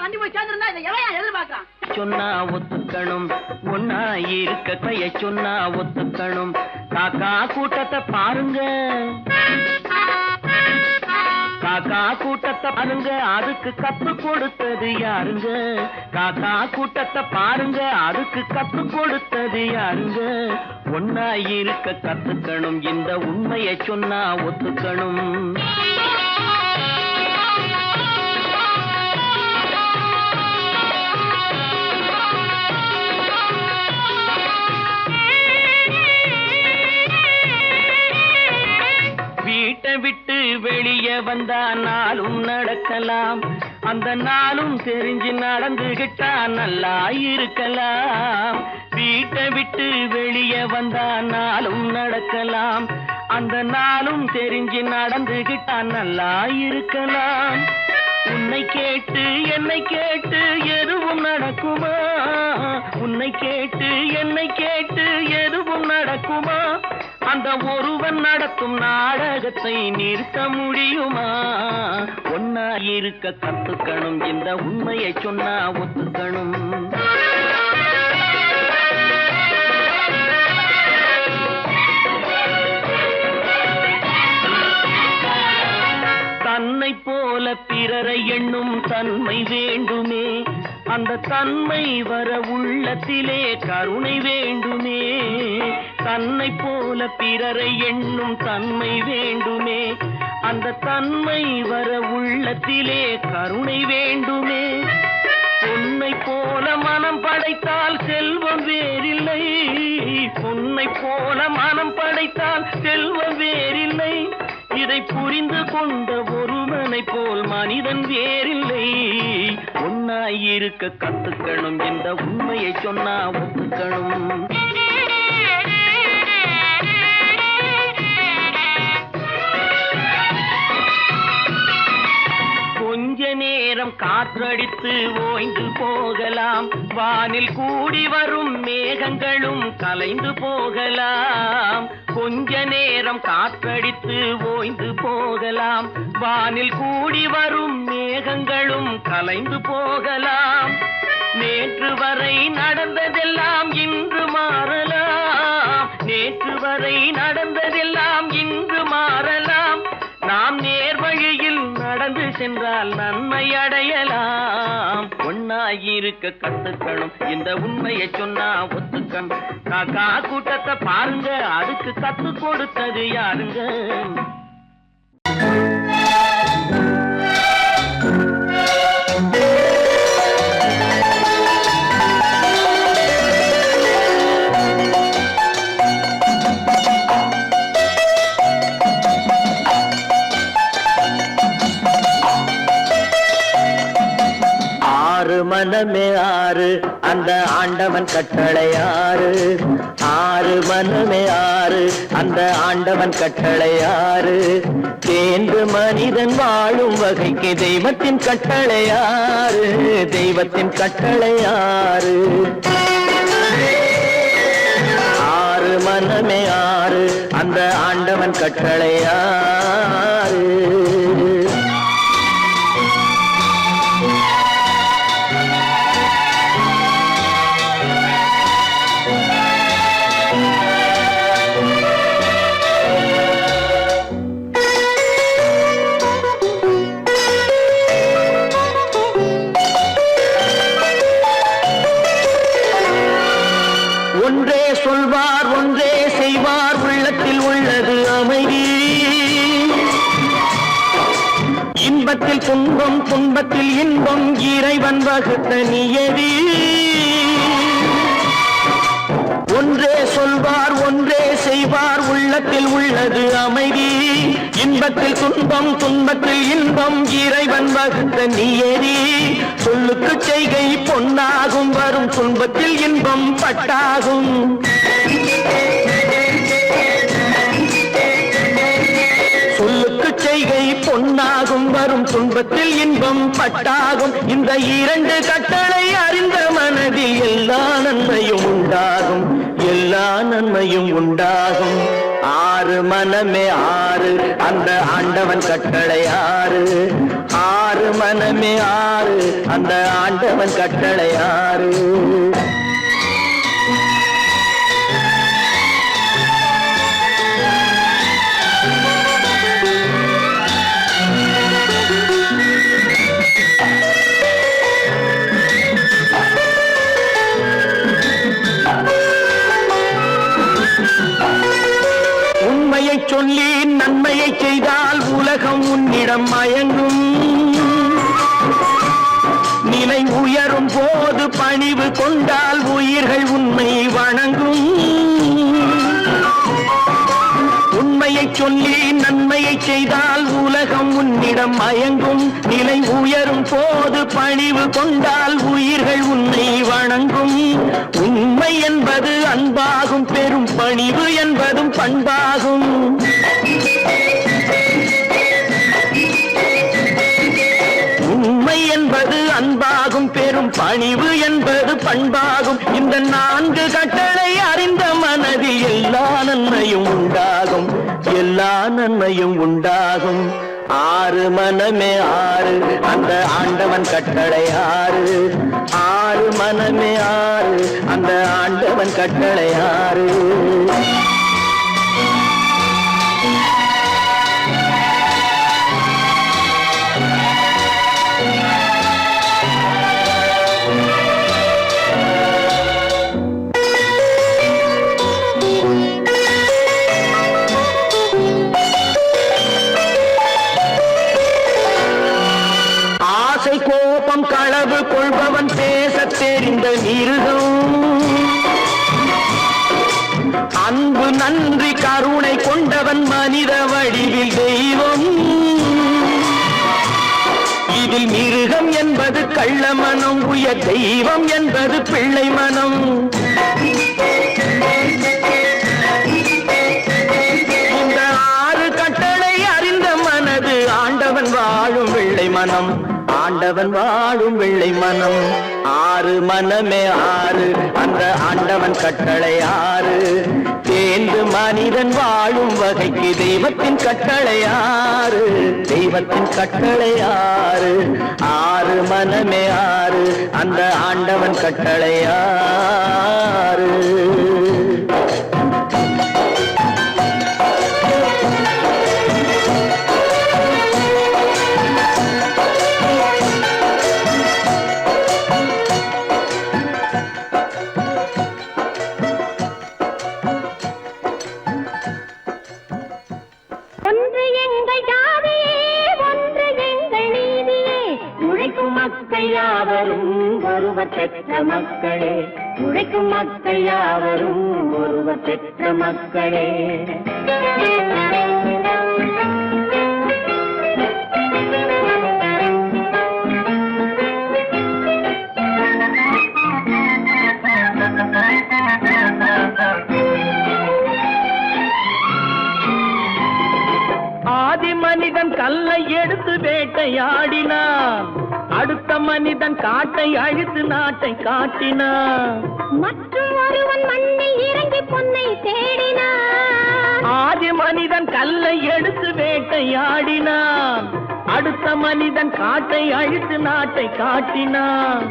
வண்டி போய் சேர்ந்திருந்தா இதை எவன் எதிர்பார்க்கறான்? சொன்னா ஒத்துக்கணும், ஒன்னா இருக்க கைய சொன்னா ஒத்துக்கணும். காக்கா கூட்டத்தை பாருங்க, காக்கா கூட்டத்தை பாருங்க, அதுக்கு கத்து கொடுத்தது யாருங்க? காக்கா கூட்டத்தை பாருங்க, அதுக்கு கத்து கொடுத்தது யாருங்க? ஒன்னா இருக்க கத்துக்கணும், இந்த உண்மையை சொன்னா ஒத்துக்கணும். வீட்டை விட்டு வெளியே வந்தா நாளும் நடக்கலாம், அந்த நாளும் தெரிஞ்சு நடந்துகிட்டா நல்லா இருக்கலாம். வீட்டை விட்டு வெளியே வந்தா நாளும் நடக்கலாம், அந்த நாளும் தெரிஞ்சு நடந்துகிட்டா நல்லா இருக்கலாம். உன்னை கேட்டு என்னை கேட்டு எதுவும் நடக்குமா? உன்னை கேட்டு என்னை கேட்டு எதுவும் நடக்குமா? அந்த ஒருவன் நடத்தும் நாடகத்தை நிறுத்த முடியுமா? ஒன்னா இருக்க கத்துக்கணும், இந்த உண்மையை சொன்னா ஒத்துக்கணும். தன்னை போல பிறரை எண்ணும் தன்மை வேண்டுமே, அந்த தன்மை வர உள்ளத்திலே கருணை வேண்டுமே. தன்னை போல பிறரை எண்ணும் தன்மை வேண்டுமே, அந்த தன்மை வர உள்ளத்திலே கருணை வேண்டுமே. பொன்னை போல மனம் படைத்தால் செல்வம் வேறில்லை, பொன்னை போல மனம் படைத்தால் செல்வம் வேறில்லை. இதை புரிந்து கொண்ட ஒருவனை போல் மனிதன் வேறில்லை. ஒன்னாய் இருக்க கத்துக்கணும், இந்த உண்மையை சொன்னா ஒத்துக்கணும். கொஞ்ச நேரம் காற்றடித்து ஓய்ந்து போகலாம், வானில் கூடி வரும் மேகங்களும் கலைந்து போகலாம். கொஞ்ச நேரம் காற்றடித்து ஓய்ந்து போகலாம், வானில் கூடி வரும் மேகங்களும் கலைந்து போகலாம். நேற்று வரை நடந்ததெல்லாம் இன்று மாறலாம், நேற்று வரை நடந்ததெல்லாம் இன்று மாறலாம். நாம் நேர் வழியில் நடந்து சென்றால் நன்மை அடையலாம். ஒன்னாயிருக்க கத்துக்கணும், இந்த உண்மையை சொன்னா ஒத்துக்கணும். காக்கா கூட்டத்தை பாருங்க, அதுக்கு கத்து கொடுத்தது யாருங்க? மனமே ஆறு, அந்த ஆண்ட ஆண்டவன் கட்டளை ஆறு ஆறு மனமே ஆறு அந்த ஆண்டவன் கட்டளை ஆறு தேர்ந்து மனிதன் வாழும் வகைக்கு தெய்வத்தின் கட்டளை ஆறு தெய்வத்தின் கட்டளை ஆறு ஆறு மனமே ஆறு அந்த ஆண்டவன் கட்டளை ஆறு ஒன்றே சொல்வார் ஒன்றே செய்வார் உள்ளத்தில் உள்ளது அமைதி இன்பத்தில் துன்பம் துன்பத்தில் இன்பம் இறைவன் வகுத்த நியதி ஒன்றே சொல்வார் ஒன்றே செய்வார் உள்ளத்தில் உள்ளது அமைதி இன்பத்தில் துன்பம் துன்பத்தில் இன்பம் இறைவன் வகுத்த நியதி சொல்லுக்கு செய்கை பொன்னாகும் வரும் துன்பத்தில் இன்பம் பட்டாகும் சொல்லுக்கு செய்கை பொன்னாகும் வரும் துன்பத்தில் இன்பம் பட்டாகும் இந்த இரண்டு கட்டளை அறிந்த மனதில் எல்லா நன்மையும் உண்டாகும் எல்லா நன்மையும் உண்டாகும் ஆறு மனமே ஆறு அந்த ஆண்டவன் கட்டளை ஆறு ஆறு மனமே ஆறு அந்த ஆண்டவன் கட்டளை ஆறு உண்மையை சொல்லி நன்மையை செய்தால் உலகம் உன்னிடம் மயங்கும் நிலை உயரும் போது பணிவு கொண்டால் உயிர்கள் உண்மை வணங்கும் உண்மையை சொல்லி நன்மையை செய்தால் உலகம் உன்னிடம் மயங்கும் நிலை உயரும் போது பணிவு கொண்டால் உயிர்கள் உன்னை வணங்கும் உண்மை என்பது அன்பாகும் பெரும் பணிவு என்பதும் பண்பாகும் உண்மை என்பது அன்பாகும் பெரும் பணிவு என்பது பண்பாகும் இந்த நான்கு கட்டளை அறிந்த மனதில் எல்லா நன்மையும் உண்டாகும் எல்லா நன்மையும் உண்டாகும் ஆறு மனமே ஆறு அந்த ஆண்டவன் கட்டளை ஆறு ஆறு மனமே ஆறு அந்த ஆண்டவன் கட்டளை ஆறு கோபம் களவு கொள்பவன் பேசத் தெரிந்த மிருகம் அன்பு நன்றி கருணை கொண்டவன் மனித வடிவில் தெய்வம் இதில் மிருகம் என்பது கள்ள மனம் உயர் தெய்வம் என்பது பிள்ளை மனம் இந்த ஆறு கட்டளை அறிந்த மனது ஆண்டவன் வாழும் வெள்ளை மனம் ஆண்டவன் வாழும் வெள்ளை மனம் ஆறு மனமே ஆறு அந்த ஆண்டவன் கட்டளை ஆறு தேர்ந்து மனிதன் வாழும் வகைக்கு தெய்வத்தின் கட்டளை ஆறு தெய்வத்தின் கட்டளை ஆறு ஆறு மனமே ஆறு அந்த ஆண்டவன் கட்டளை ஆறு பெற்ற மக்களே உழைக்கும் மக்கள் யாவரும் ஒருவர் பெற்ற மக்களே ஆதி மனிதன் கல்லை எடுத்து வேட்டையாடினான், அடுத்த மனிதன் காட்டை அழித்து நாட்டை காட்டினான். மற்றும் ஒருவன் மண்ணில் இறங்கி பொன்னை தேடினான். ஆதி மனிதன் கல்லை எடுத்து வேட்டையாடினான், அடுத்த மனிதன் காட்டை அழித்து நாட்டை காட்டினான்.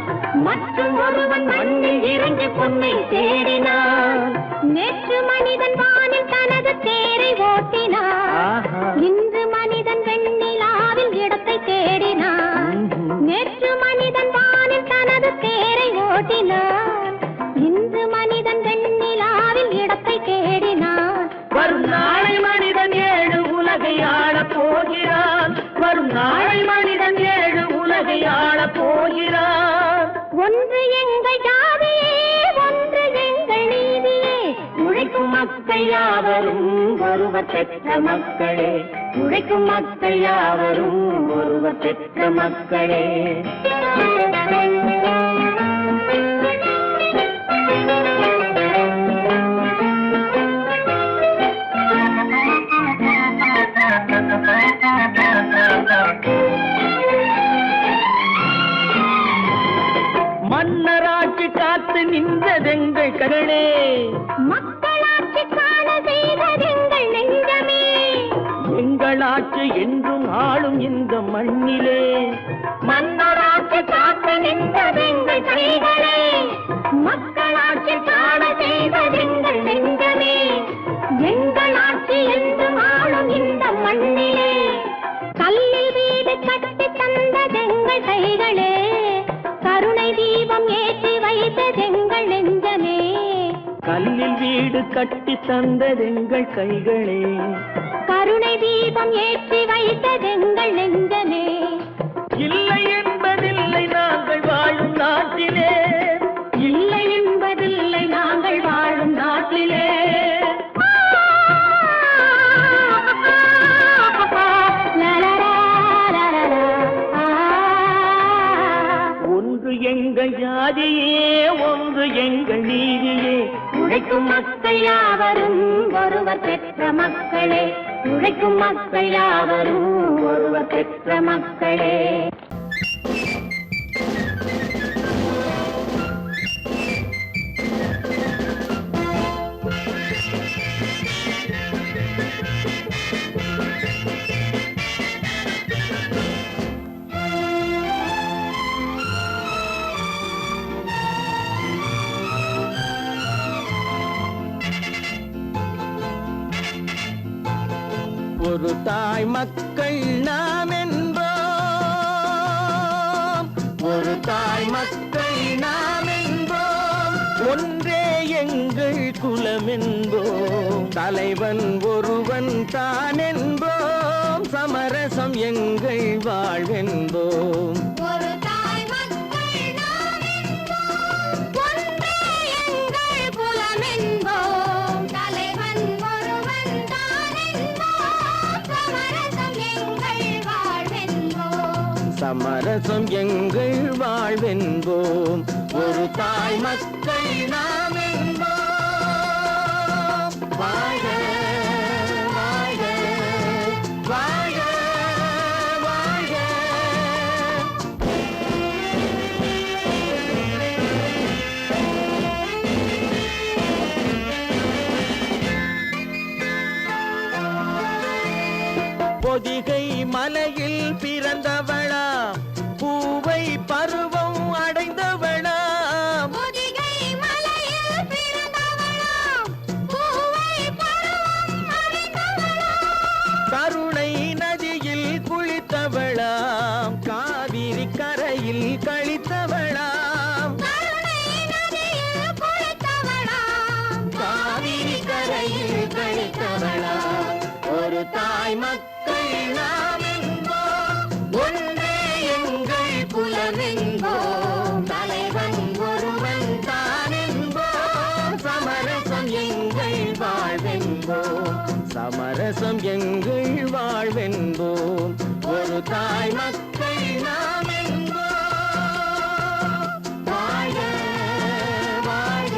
மற்றும் ஒருவன் மண்ணில் இறங்கி பொன்னை தேடினான். நேற்று மனிதன் வானில் தனது தேரை ஓட்டினான். இன்று மனிதன் வெண்ணிலாவில் இடத்தை தேடினான். நேற்று மனிதன் வானில் தனது தேரை ஓட்டினான். இன்று மனிதன் வெண்ணிலாவில் இடத்தை தேடினான். வரும் நாளை மனிதன் 7 உலகை ஆளப் போகிறான். வரும் நாளை மனிதன் 7 உலகை ஆளப் போகிறான். ஒன்று எங்கள் ஜாதியே, ஒன்று எங்கள் நீதியே. உழைக்கும் மக்கள் யாவரும் ஒருவர் பெற்ற மக்களே. உழைக்கும் மக்கள் யாவரும் ஒருவர் பெற்ற மக்களே. மன்னராட்சி காத்து நின்றதெங்கள் கரளே, மக்களாட்சி காண செய்ததெங்கள் நெஞ்சமே. எங்களாட்சி என்றும் ஆளும் இந்த மண்ணிலே. மன்னராட்சி காத்து நின்றதெங்கள் கைகளே, மக்களாட்சி காண செய்ததெங்கள் நெஞ்சமே. எங்களாட்சி என்றும் ஆளும் இந்த மண்ணிலே. கல்லில் வீடு கட்டி தந்ததெங்கள் கைகளே, கருணை தீபம் ஏற்றி வைத்ததெங்கள் நெஞ்சமே. கல்லில் வீடு கட்டி தந்ததெங்கள் கைகளே, கருணை தீபம் ஏற்றி வைத்ததெங்கள் நெஞ்சமே. இல்லை என்பதில்லை நாங்கள் வாழும் நாட்டிலே. இல்லை என்பதில்லை நாங்கள் வாழும் நாட்டிலே. ஒன்று எங்கள் ஜாதியே, ஒன்று எங்கள் நீதியே. உழைக்கும் மக்கள் யாவரும் ஒருவர் பெற்ற மக்களே. உழைக்கும் மக்கள் யாவரும் ஒருவர் பெற்ற மக்களே. ஒரு தாய் மக்கள் நாம் என்போம், ஒரு தாய் மக்கள் நாம் என்போம். ஒன்றே எங்கள் குலம் என்போம், தலைவன் ஒருவன் தான் என்போம். சமரசம் எங்கள் வாழ்வென்போம். ஒரு தாய் மக்கள் நாம் என்போம், ஒன்றே எங்கள் குலம் என்போம். தலைவன் ஒருவன் தான் என்போம். சமரசம் எங்கள் வாழ்வென்போம். சமரசம் எங்கள் வாழ்வென்போம். ஒரு தாய் மக்கள் நாம் என்போம். வாழ்க வாழ்க வாழ்க வாழ்க. பொதிகை மலையில் பிறந்தவளா, பூவை பருவம் அடைந்தவளா. பொதிகை மலையில் பிறந்தவளாம், பூவை பருவம் அடைந்தவளாம். கருணை நதியில் குளித்தவளாம், காவிரி கரையில் கழித்தவளாம். கருணை நதியில் குளித்தவளாம், காவிரி கரையில் கழித்தவளாம். ஒரு தாய் மக்கள் நாம் என்போம், ஒன்றே எங்கள் குலம் என்போம். தலைவன் ஒருவன் தான் என்போம். சமரசம் எங்கள் வாழ்வென்போம். சமரசம் எங்கள் வாழ்வென்போம். ஒரு தாய் மக்கள் நாம் என்போம். வாழ்க வாழ்க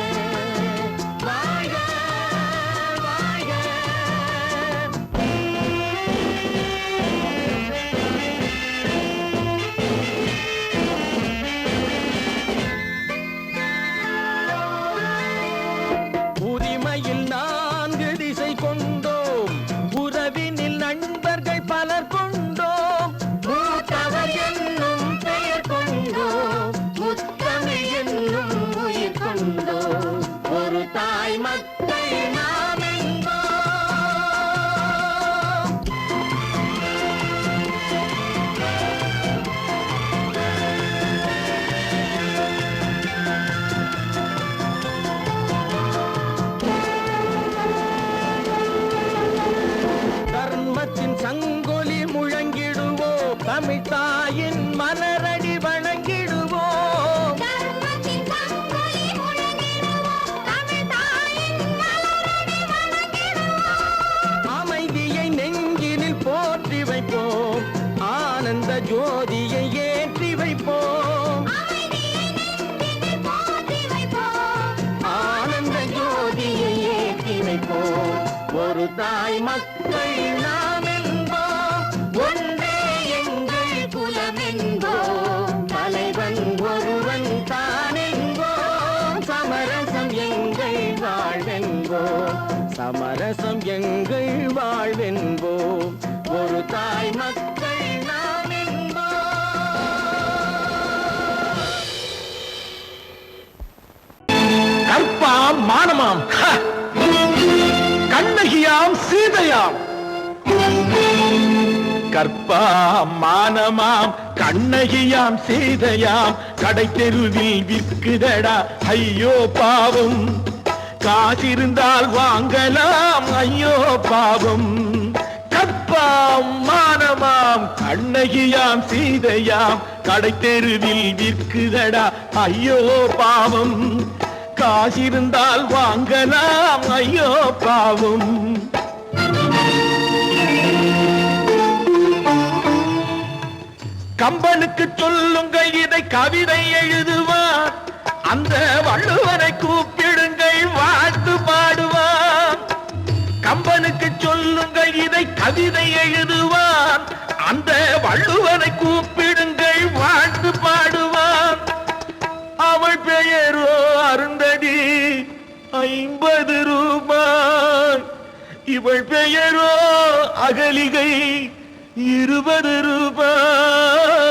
ஒரு தாய் மக்கள் நாம் என்போம், ஒன்றே எங்கள் குலம் என்போம், தலைவன் ஒருவன் தான் என்போம், சமரசம் எங்கள் வாழ்வென்போம், சமரசம் எங்கள் வாழ்வென்போம், ஒரு தாய் மக்கள் நாம் என்போம். கற்பாம் மானமாம், கண்ணகியாம் சீதையாம். கற்பாம் மானமாம் கண்ணகியாம் சீதையாம், கடை தெருவில் விற்குதடா ஐயோ பாவம், காசிருந்தால் வாங்கலாம் ஐயோ பாவம். கற்பாம் மானமாம் கண்ணகியாம் சீதையாம், கடை தெருவில் விற்குதடா ஐயோ பாவம், காசிருந்தால் வாங்கலாம் ஐயோ பாவம். கம்பனுக்கு சொல்லுங்கள் இதை கவிதை எழுதுவான், அந்த வள்ளுவனை கூப்பிடுங்கள் வாழ்த்து பாடுவான். கம்பனுக்கு சொல்லுங்கள் இதை கவிதை எழுதுவான், அந்த வள்ளுவனை கூப்பிடுங்கள் வாழ்த்து பாடுவான். அவள் பெயரோ அருந்ததி 50 ரூபாய், இவள் பெயரோ அகலிகை 20 ரூபாய்.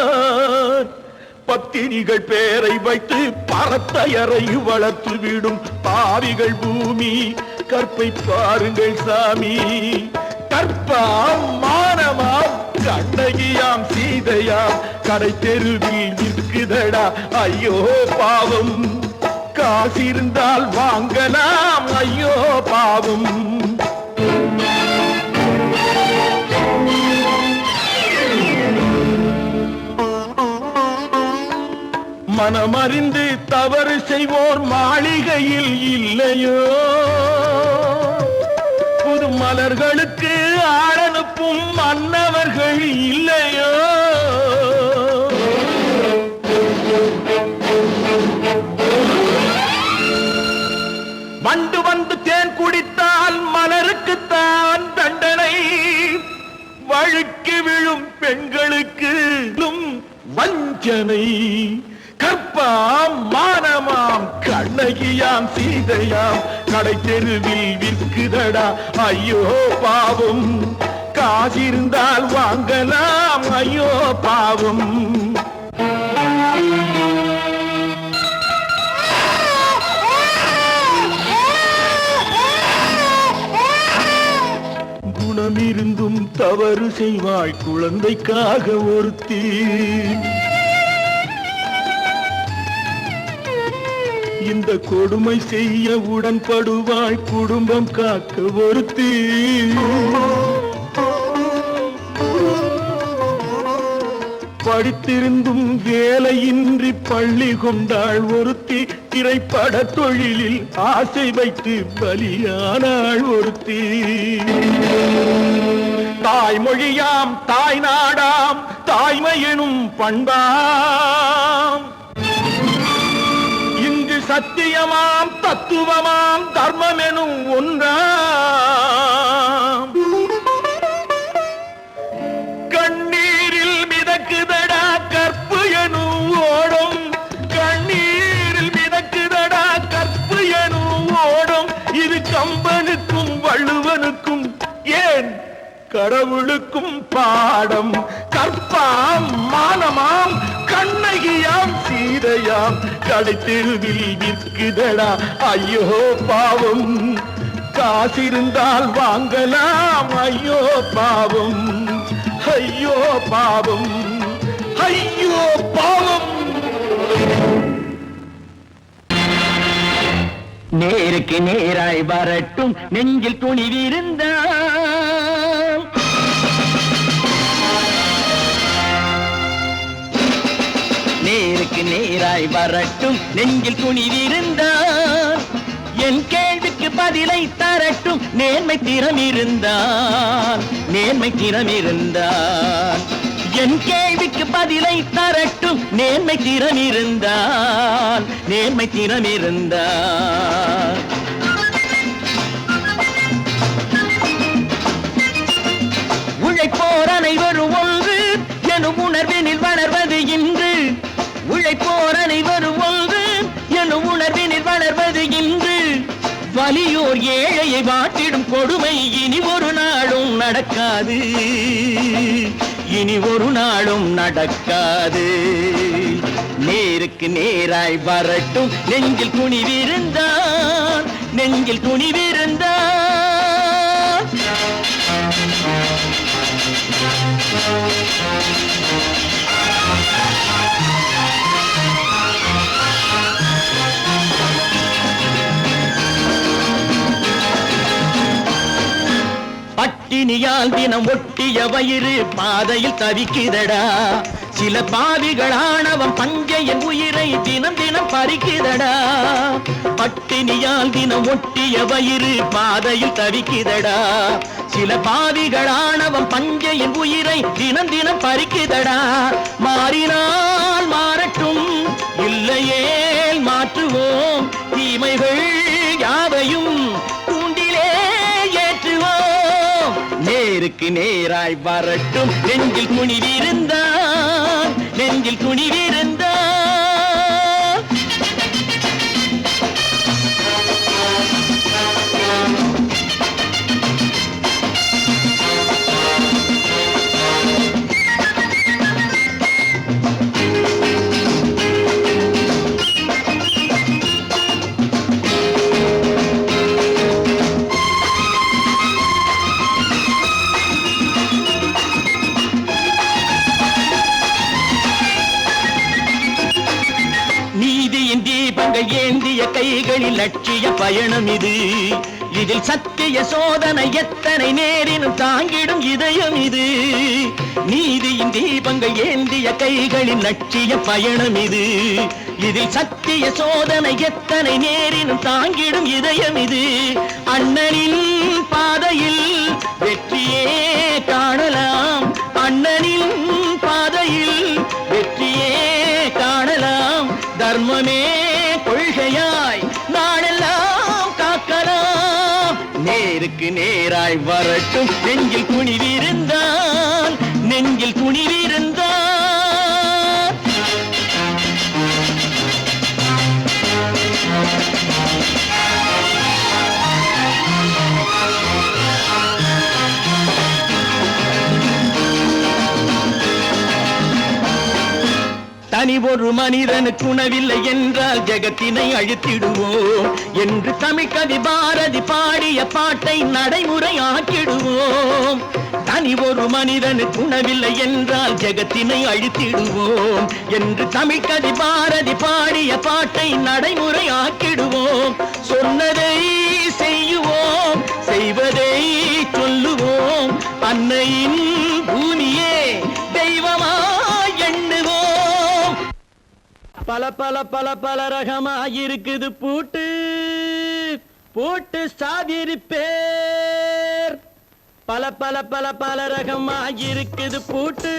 பத்தினிகள் பேரை வைத்து பரத்தையறை வளர்த்து விடும் பாவிகள் பூமி, கற்பை பாருங்கள் சாமி. கற்பாம் மானமாம் கண்ணகியாம் சீதையாம், கடை தெருவில் விற்குதடா ஐயோ பாவம், காசிருந்தால் வாங்கலாம் ஐயோ பாவம். மனமறிந்து தவறு செய்வோர் மாளிகையில் இல்லையோ, புது மலர்களுக்கு ஆளனுப்பும் மன்னவர்கள் இல்லையோ. வண்டு வந்து தேன் குடித்தால் மலருக்குத்தான் தண்டனை, வழுக்கி விழும் பெண்களுக்கு வஞ்சனை. கற்பாம் மானமாம் கண்ணகியாம் சீதையாம், கடை தெருவில் விற்குதடா ஐயோ பாவம், காசிருந்தால் வாங்கலாம் ஐயோ பாவம். குணமிருந்தும் தவறு செய்வாய் குழந்தைக்காக ஒருத்தி, இந்த கொடுமை செய்ய உடன்படுவாய் குடும்பம் காக்க ஒருத்தி. படித்திருந்தும் வேலையின்றி பள்ளி கொண்டாள் ஒருத்தி, திரைப்பட தொழிலில் ஆசை வைத்து பலியானாள் ஒருத்தி. தாய்மொழியாம் தாய் நாடாம் தாய்மை எனும் பண்பாம், சத்தியமாம் தத்துவமாம் தர்மம் எனும் ஒன்றாம். கண்ணீரில் மிதக்குதடா கற்பு எனும் ஓடும், கண்ணீரில் மிதக்குதடா கற்பு எனும் ஓடும். இது கம்பனுக்கும் வள்ளுவனுக்கும் ஏன் கடவுளுக்கும் பாடம். கற்பாம் மானமாம் கண்ணகியாம் சீதையாம், கடை தெருவில் விற்குதடா ஐயோ பாவம், காசிருந்தால் வாங்கலாம் ஐயோ பாவம், ஐயோ பாவம், ஐயோ பாவம். நேருக்கு நேராய் வரட்டும் நெஞ்சில் துணிவிருந்தால், நேருக்கு நேராய் வரட்டும் நெஞ்சில் துணிவிருந்தால், என் கேள்விக்கு பதிலை தரட்டும் நேர்மை திறம் இருந்தால், நேர்மை திறம் இருந்தால். என் கேள்விக்கு பதிலை தரட்டும் நேர்மை திறம் இருந்தால், நேர்மை திறம் இருந்தால். எளியோர் ஏழையை வாட்டிடும் கொடுமை இனி ஒரு நாளும் நடக்காது, இனி ஒரு நாளும் நடக்காது. நேருக்கு நேராய் வரட்டும் நெஞ்சில் துணிவிருந்தான், நெஞ்சில் துணிவிருந்தான். பட்டினியால் தினம் ஒட்டிய வயிறு பாதையில் தவிக்குதடா, சில பாவிகளானவன் பஞ்சையின் உயிரை தினம் தினம் பறிக்குதடா. பட்டினியால் தினம் ஒட்டிய வயிறு பாதையில் தவிக்குதடா, சில பாவிகளானவன் பஞ்சையின் உயிரை தினம் தினம் பறிக்குதடா. மாறினால் மாறட்டும், இல்லையே மாற்றுவோம், தீமைகள் யாவையும் தூண்டிலே ஏற்றுவோம். நேருக்கு நேராய் வரட்டும் நெஞ்சில் துணிவிருந்தான், நெஞ்சில் துணிவிருந்தான். தீபங்கள் ஏந்திய கைகளில் லட்சிய பயணம் இது, இதில் சத்திய சோதனை எத்தனை நேரினும் தாங்கிடும் இதயம் இது. நீதியின் தீபங்கள் ஏந்திய கைகளில் லட்சிய பயணம் இது, இதில் சத்திய சோதனை எத்தனை நேரினும் தாங்கிடும் இதயம் இது. அண்ணனின் பாதையில் வெற்றியே காணலாம், அண்ணனின் பாதையில் வெற்றியே காணலாம். தர்மமே கொள்கையாய் நாளெல்லாம் காக்கலாம். நேருக்கு நேராய் வரட்டும் நெஞ்சில் துணிவிருந்தான், நெஞ்சில் துணிவிருந்தான். தனி ஒரு மனிதனுக்கு உணவில்லை என்றால் ஜெகத்தினை அழித்திடுவோம் என்று தமிழ் கவி பாரதி பாடிய பாட்டை நடைமுறையாக்கிடுவோம். தனி ஒரு மனிதனுக்கு உணவில்லை என்றால் ஜெகத்தினை அழித்திடுவோம் என்று தமிழ் கவி பாரதி பாடிய பாட்டை நடைமுறையாக்கிடுவோம். சொன்னதை செய்யுவோம், செய்வதை சொல்லுவோம், அன்னையின் பூமியே தெய்வமா எண்ணுவோம். பல பல பல பல ரகமாயிருக்குது பூட்டு, பூட்டு சாதிருப்பேர். பல பல பல பல ரகமாயிருக்குது பூட்டு,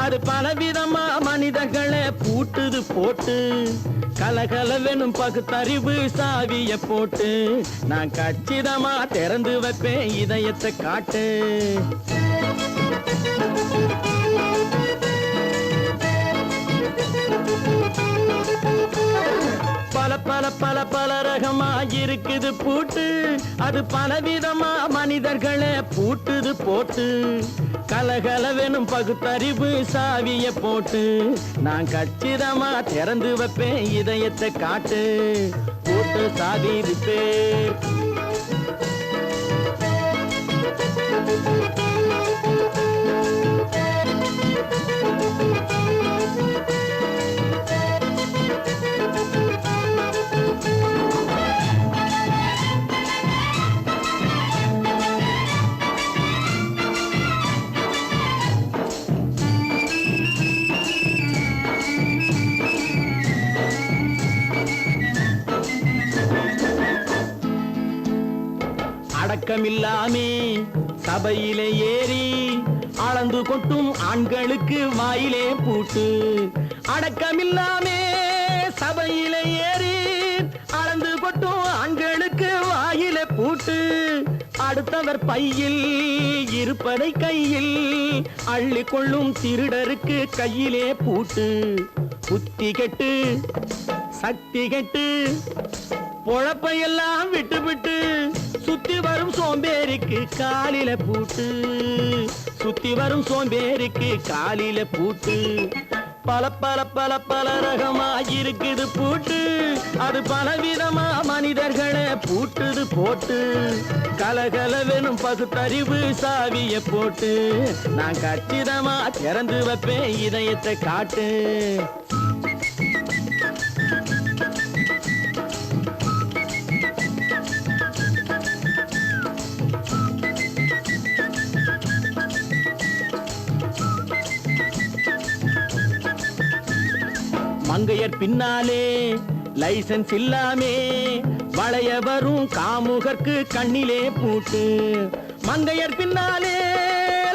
அது பலவிதமா மனிதர்களை பூட்டுது போட்டு. கலகலவெனும் பகுத்தறிவு சாவிய போட்டு நான் கச்சிதமா திறந்து வைப்பேன் இதயத்தை காட்டு. பல பல பல பல ரகமாயிருக்குது பூட்டு, அது பலவிதமா மனிதர்களை பூட்டுது போட்டு. கலகலவெனும் பகுத்தறிவு சாவிய போட்டு நான் கச்சிதமா திறந்து வைப்பேன் இதயத்தை காட்டு. பூட்டு சாதிருப்பேர். அடக்கமில்லாமே சபையிலே ஏறி அளந்து கொட்டும் ஆண்களுக்கு வாயிலே பூட்டு. அடக்கமில்லாமே சபையிலே ஏறி அளந்து கொட்டும் ஆண்களுக்கு வாயிலே பூட்டு. அடுத்தவர் பையில் இருப்பதை கையில் அள்ளிக்கொள்ளும் திருடருக்கு கையிலே பூட்டு. புத்தி கெட்டு சக்தி கெட்டு பொழப்பையெல்லாம் விட்டு விட்டு காலில பூட்டு, சுத்தி வரும் சோம்பேறிக்கு காலில பூட்டு. பல பல பல பல ரகமா இருக்குது பூட்டு, அது பலவிதமா மனிதர்களை பூட்டுது போட்டு. கலகலவெனும் பகுத்தறிவு சாவிய போட்டு, நான் கச்சிதமா திறந்து வைப்பேன் இதயத்தை காட்டு. மங்கையர் பின்னாலே லைசன்ஸ் இல்லாமே வளைய வரும் காமுகர்க்கு கண்ணிலே பூட்டு. மங்கையர் பின்னாலே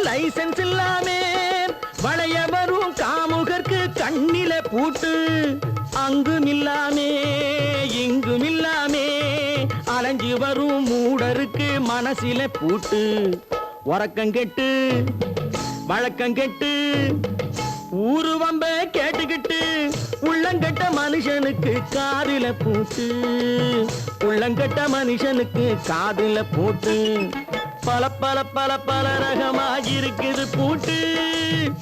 லைசன்ஸ் இல்லாமே வளைய வரும் காமுகர்க்கு கண்ணிலே பூட்டு. அங்கும் இல்லாமே இங்கும் இல்லாமே அலைஞ்சு வரும் மூடருக்கு மனசில பூட்டு. உறக்கம் கெட்டு வழக்கம் கெட்டு ஊரு வம்ப கேட்டுக்கிட்டு உள்ளங்கட்ட மனுஷனுக்கு காதுல பூட்டு, உள்ளங்கட்ட மனுஷனுக்கு காதுல பூட்டு. பல பல பல பல ரகமா இருக்குது பூட்டு,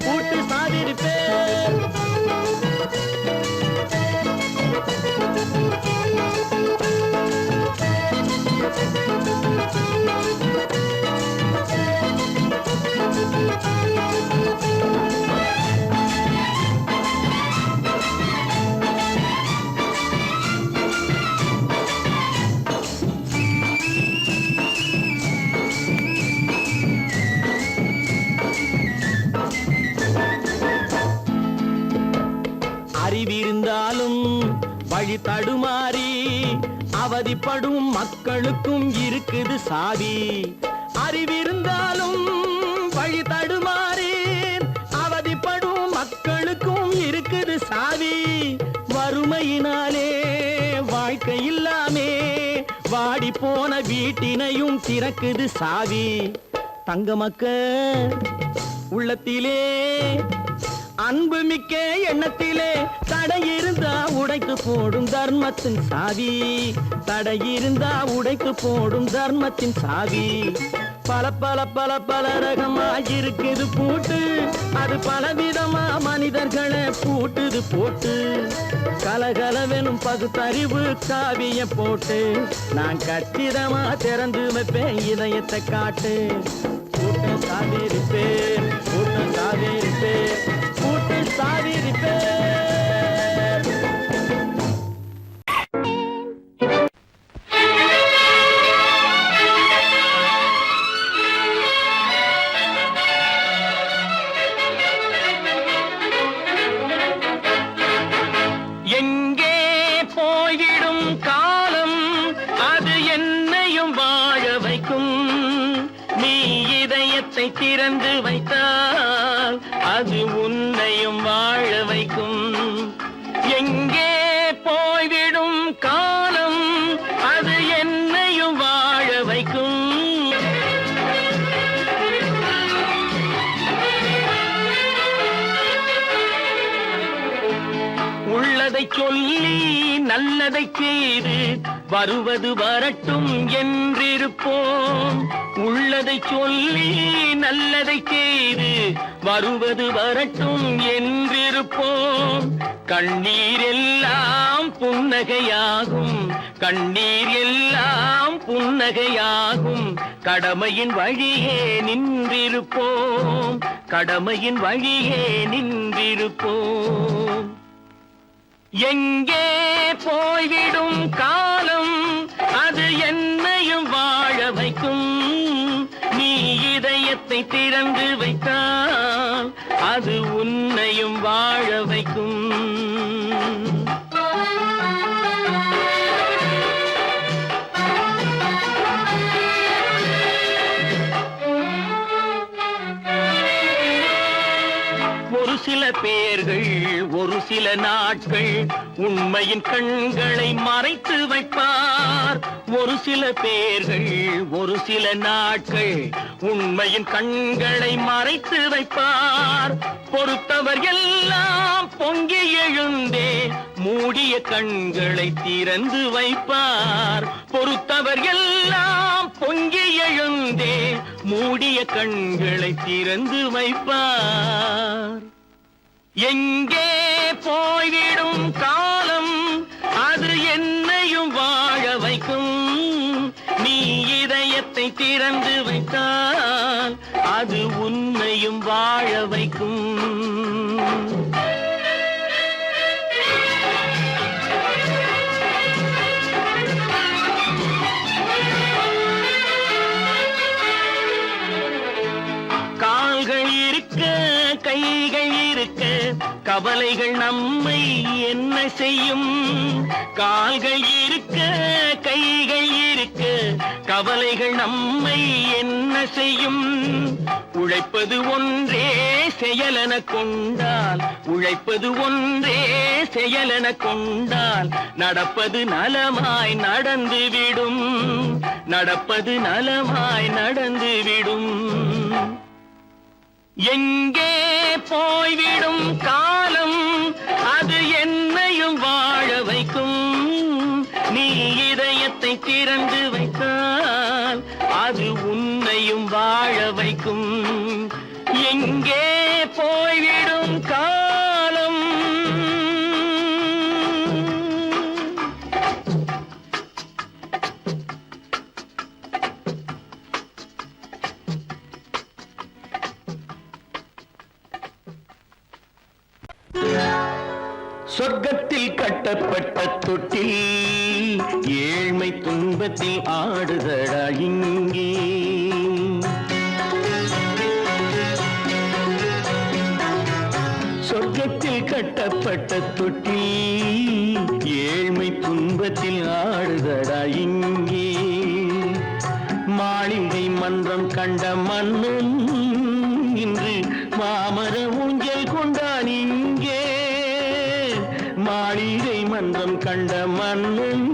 பூட்டு சாதிருப்பேன். அறிவிருந்தாலும் வழி தடுமாறி அவதிப்படும் மக்களுக்கும் இருக்குது சாவி. அறிவிருந்தாலும் வழி தடுமாறி அவதிப்படும் மக்களுக்கும் இருக்குது சாவி. வறுமையினாலே வாழ்க்கை இல்லாமே வாடி போன வீட்டினையும் திறக்குது சாவி. தங்க மக்க உள்ளத்திலே அன்பு மிக்க எண்ணத்திலே தடை இருந்தா உடைத்து போடும் தர்மத்தின் சாவி, தடை இருந்தா உடைத்து போடும் தர்மத்தின் சாவி. பல பல பல பல ரகமா இருக்குது பூட்டு, அது பலவிதமா மனிதர்களை பூட்டுது போட்டு. கலகலவெனும் பகுத்தறிவு சாவிய போட்டு, நான் கச்சிதமா திறந்து வைப்பேன் இதயத்தை காட்டு. பூட்டு சாவிருப்பேன், பூட்டு சாவிருப்பேன், பூட்டு சாவிருப்பேன். எங்கே போய்விடும் காலம் அது என்னையும் வாழ வைக்கும். நீ இதயத்தை திறந்து வைத்தால் அது உன்னையும் வாழ வைக்கும். எங்கே போய்விடும் காலம் அது என்னையும் வாழ வைக்கும். உள்ளதை சொல்லி நல்லதை செய்து வருவது வரட்டும் என்றிருப்போம். உள்ளதை சொல்லி நல்லதை செய்து வருவது வரட்டும் என்றிருப்போம். கண்ணீர் எல்லாம் புன்னகையாகும், கண்ணீர் எல்லாம் புன்னகையாகும். கடமையின் வழியே நின்றிருப்போம், கடமையின் வழியே நின்றிருப்போம். எங்கே போய்விடும் காலம் அது என்னையும் வாழ வைக்கும். நீ இதயத்தை திறந்து வைத்தால் அது உன்னையும் வாழ வைக்கும். ஒரு சில பேர்கள் ஒரு சில நாட்கள் உண்மையின் கண்களை மறைத்து வைப்பார். ஒரு சில பேர்கள் ஒரு சில நாட்கள் உண்மையின் கண்களை மறைத்து வைப்பார். பொறுத்தவர் எல்லாம் பொங்கி எழுந்தே மூடிய கண்களை திறந்து வைப்பார். பொறுத்தவர் எல்லாம் பொங்கி எழுந்தே மூடிய கண்களை திறந்து வைப்பார். எங்கே போய்விடும் காலம் அது என்னையும் வாழ வைக்கும். நீ இதயத்தை திறந்து வைத்தால் அது உன்னையும் வாழ வைக்கும். கால்கள் இருக்க கைகள் இருக்க கவலைகள் நம்மை என்ன செய்யும். கால்கள் இருக்க கைகள் இருக்க கவலைகள் நம்மை என்ன செய்யும். உழைப்பது ஒன்றே செயலென கொண்டால், உழைப்பது ஒன்றே செயலென கொண்டால் நடப்பது நலமாய் நடந்துவிடும். நடப்பது நலமாய் நடந்துவிடும். எங்கே போய்விடும் காலம் அது என்னையும் வாழ வைக்கும். நீ இதயத்தை திறந்து வைத்தால் அது உன்னையும் வாழ வைக்கும். எங்கே போய்விடும் காலம். சொர்க்கத்தில் கட்டப்பட்ட தொட்டில் ஏழ்மை துன்பத்தில் ஆடுதடா இங்கே. சொர்க்கத்தில் கட்டப்பட்ட தொட்டில் ஏழ்மை துன்பத்தில் ஆடுதடா இங்கே. மாளிகை மன்றம் கண்ட மன்னன் இன்று மாமர ஊஞ்சல் கொண்டான் இங்கே. மாளிகை மன்றம் கண்ட மன்னன்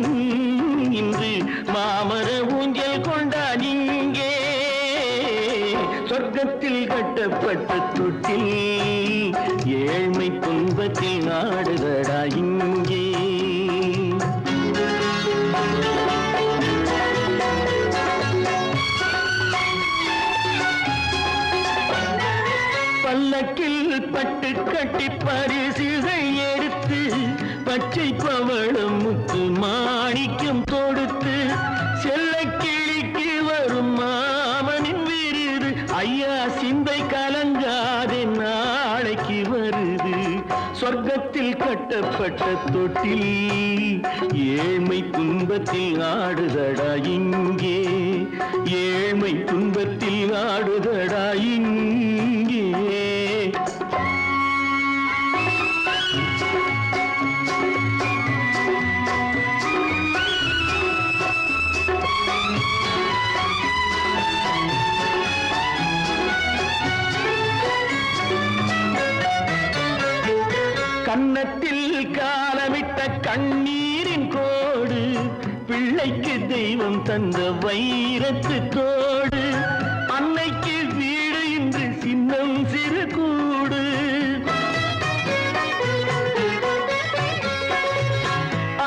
இன்று மாமர ஊஞ்சல் கொண்டான் இங்கே. சொர்க்கத்தில் கட்டப்பட்ட தொட்டில் ஏழ்மை துன்பத்தில் நாடுதடா இங்கே. பல்லக்கில் பட்டு கட்டி பரிசுகள் எடுத்து பச்சை பவளம் முத்து மாணிக்கம் தொடுத்து செல்ல கிளிக்கு வரும் மாமனின் விருது. ஐயா சிந்தை கலங்காதே நாளைக்கு வருது. சொர்க்கத்தில் கட்டப்பட்ட தொட்டில் ஏழ்மை துன்பத்தில் ஆடுதடா இங்கே. ஏழ்மை துன்பத்தில் ஆடுதடா இங்கே. கன்னத்தில் காலமிட்ட கண்ணீரின் கோடு பிள்ளைக்கு தெய்வம் தந்த வைரத்து தோடு. அன்னைக்கு வீடு இன்று சின்னம் சிறு கூடு.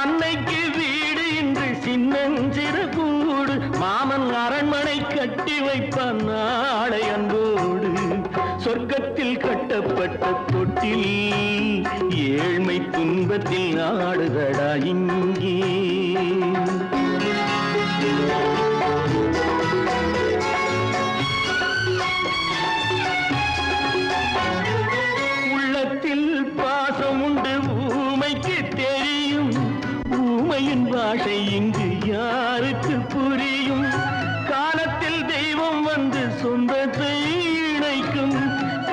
அன்னைக்கு வீடு இன்று சின்னம் சிறு கூடு. மாமன் அரண்மனை கட்டி வைப்பான் நாளை அன்போடு. சொர்க்கத்தில் கட்டப்பட்ட தொட்டில் ஏழ்மை துன்பத்தில் ஆடுதடா இங்கே. உள்ளத்தில் பாசம் உண்டு ஊமைக்கு தெரியும். ஊமையின் பாஷை இங்கு யாருக்கு புரியும். காலத்தில் தெய்வம் வந்து சொந்தத்தை இணைக்கும்.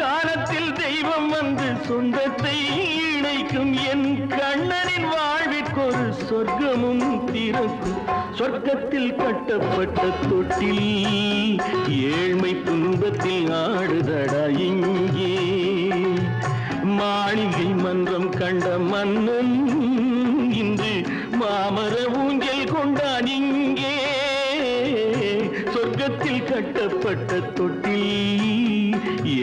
காலத்தில் தெய்வம் வந்து சொந்தத்தை இணைக்கும். என் கண்ணனின் வாழ்விற்கொரு சொர்க்கமும் திறக்கும். சொர்க்கத்தில் கட்டப்பட்ட தொட்டில் ஏழ்மை துன்பத்தில் ஆடுதடா இங்கே. மாளிகை மன்றம் கண்ட மன்னன் இன்று மாமர ஊஞ்சல் கொண்டான் இங்கே. சொர்க்கத்தில் கட்டப்பட்ட தொட்டில்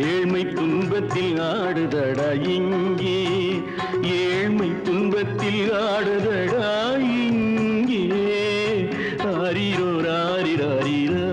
ஏழ்மை துன்பத்தில் ஆடுதடா இங்கே. ஏழ்மை துன்பத்தில் ஆடுதடா இங்கே. ஆரிரோ ராரிராரிரா.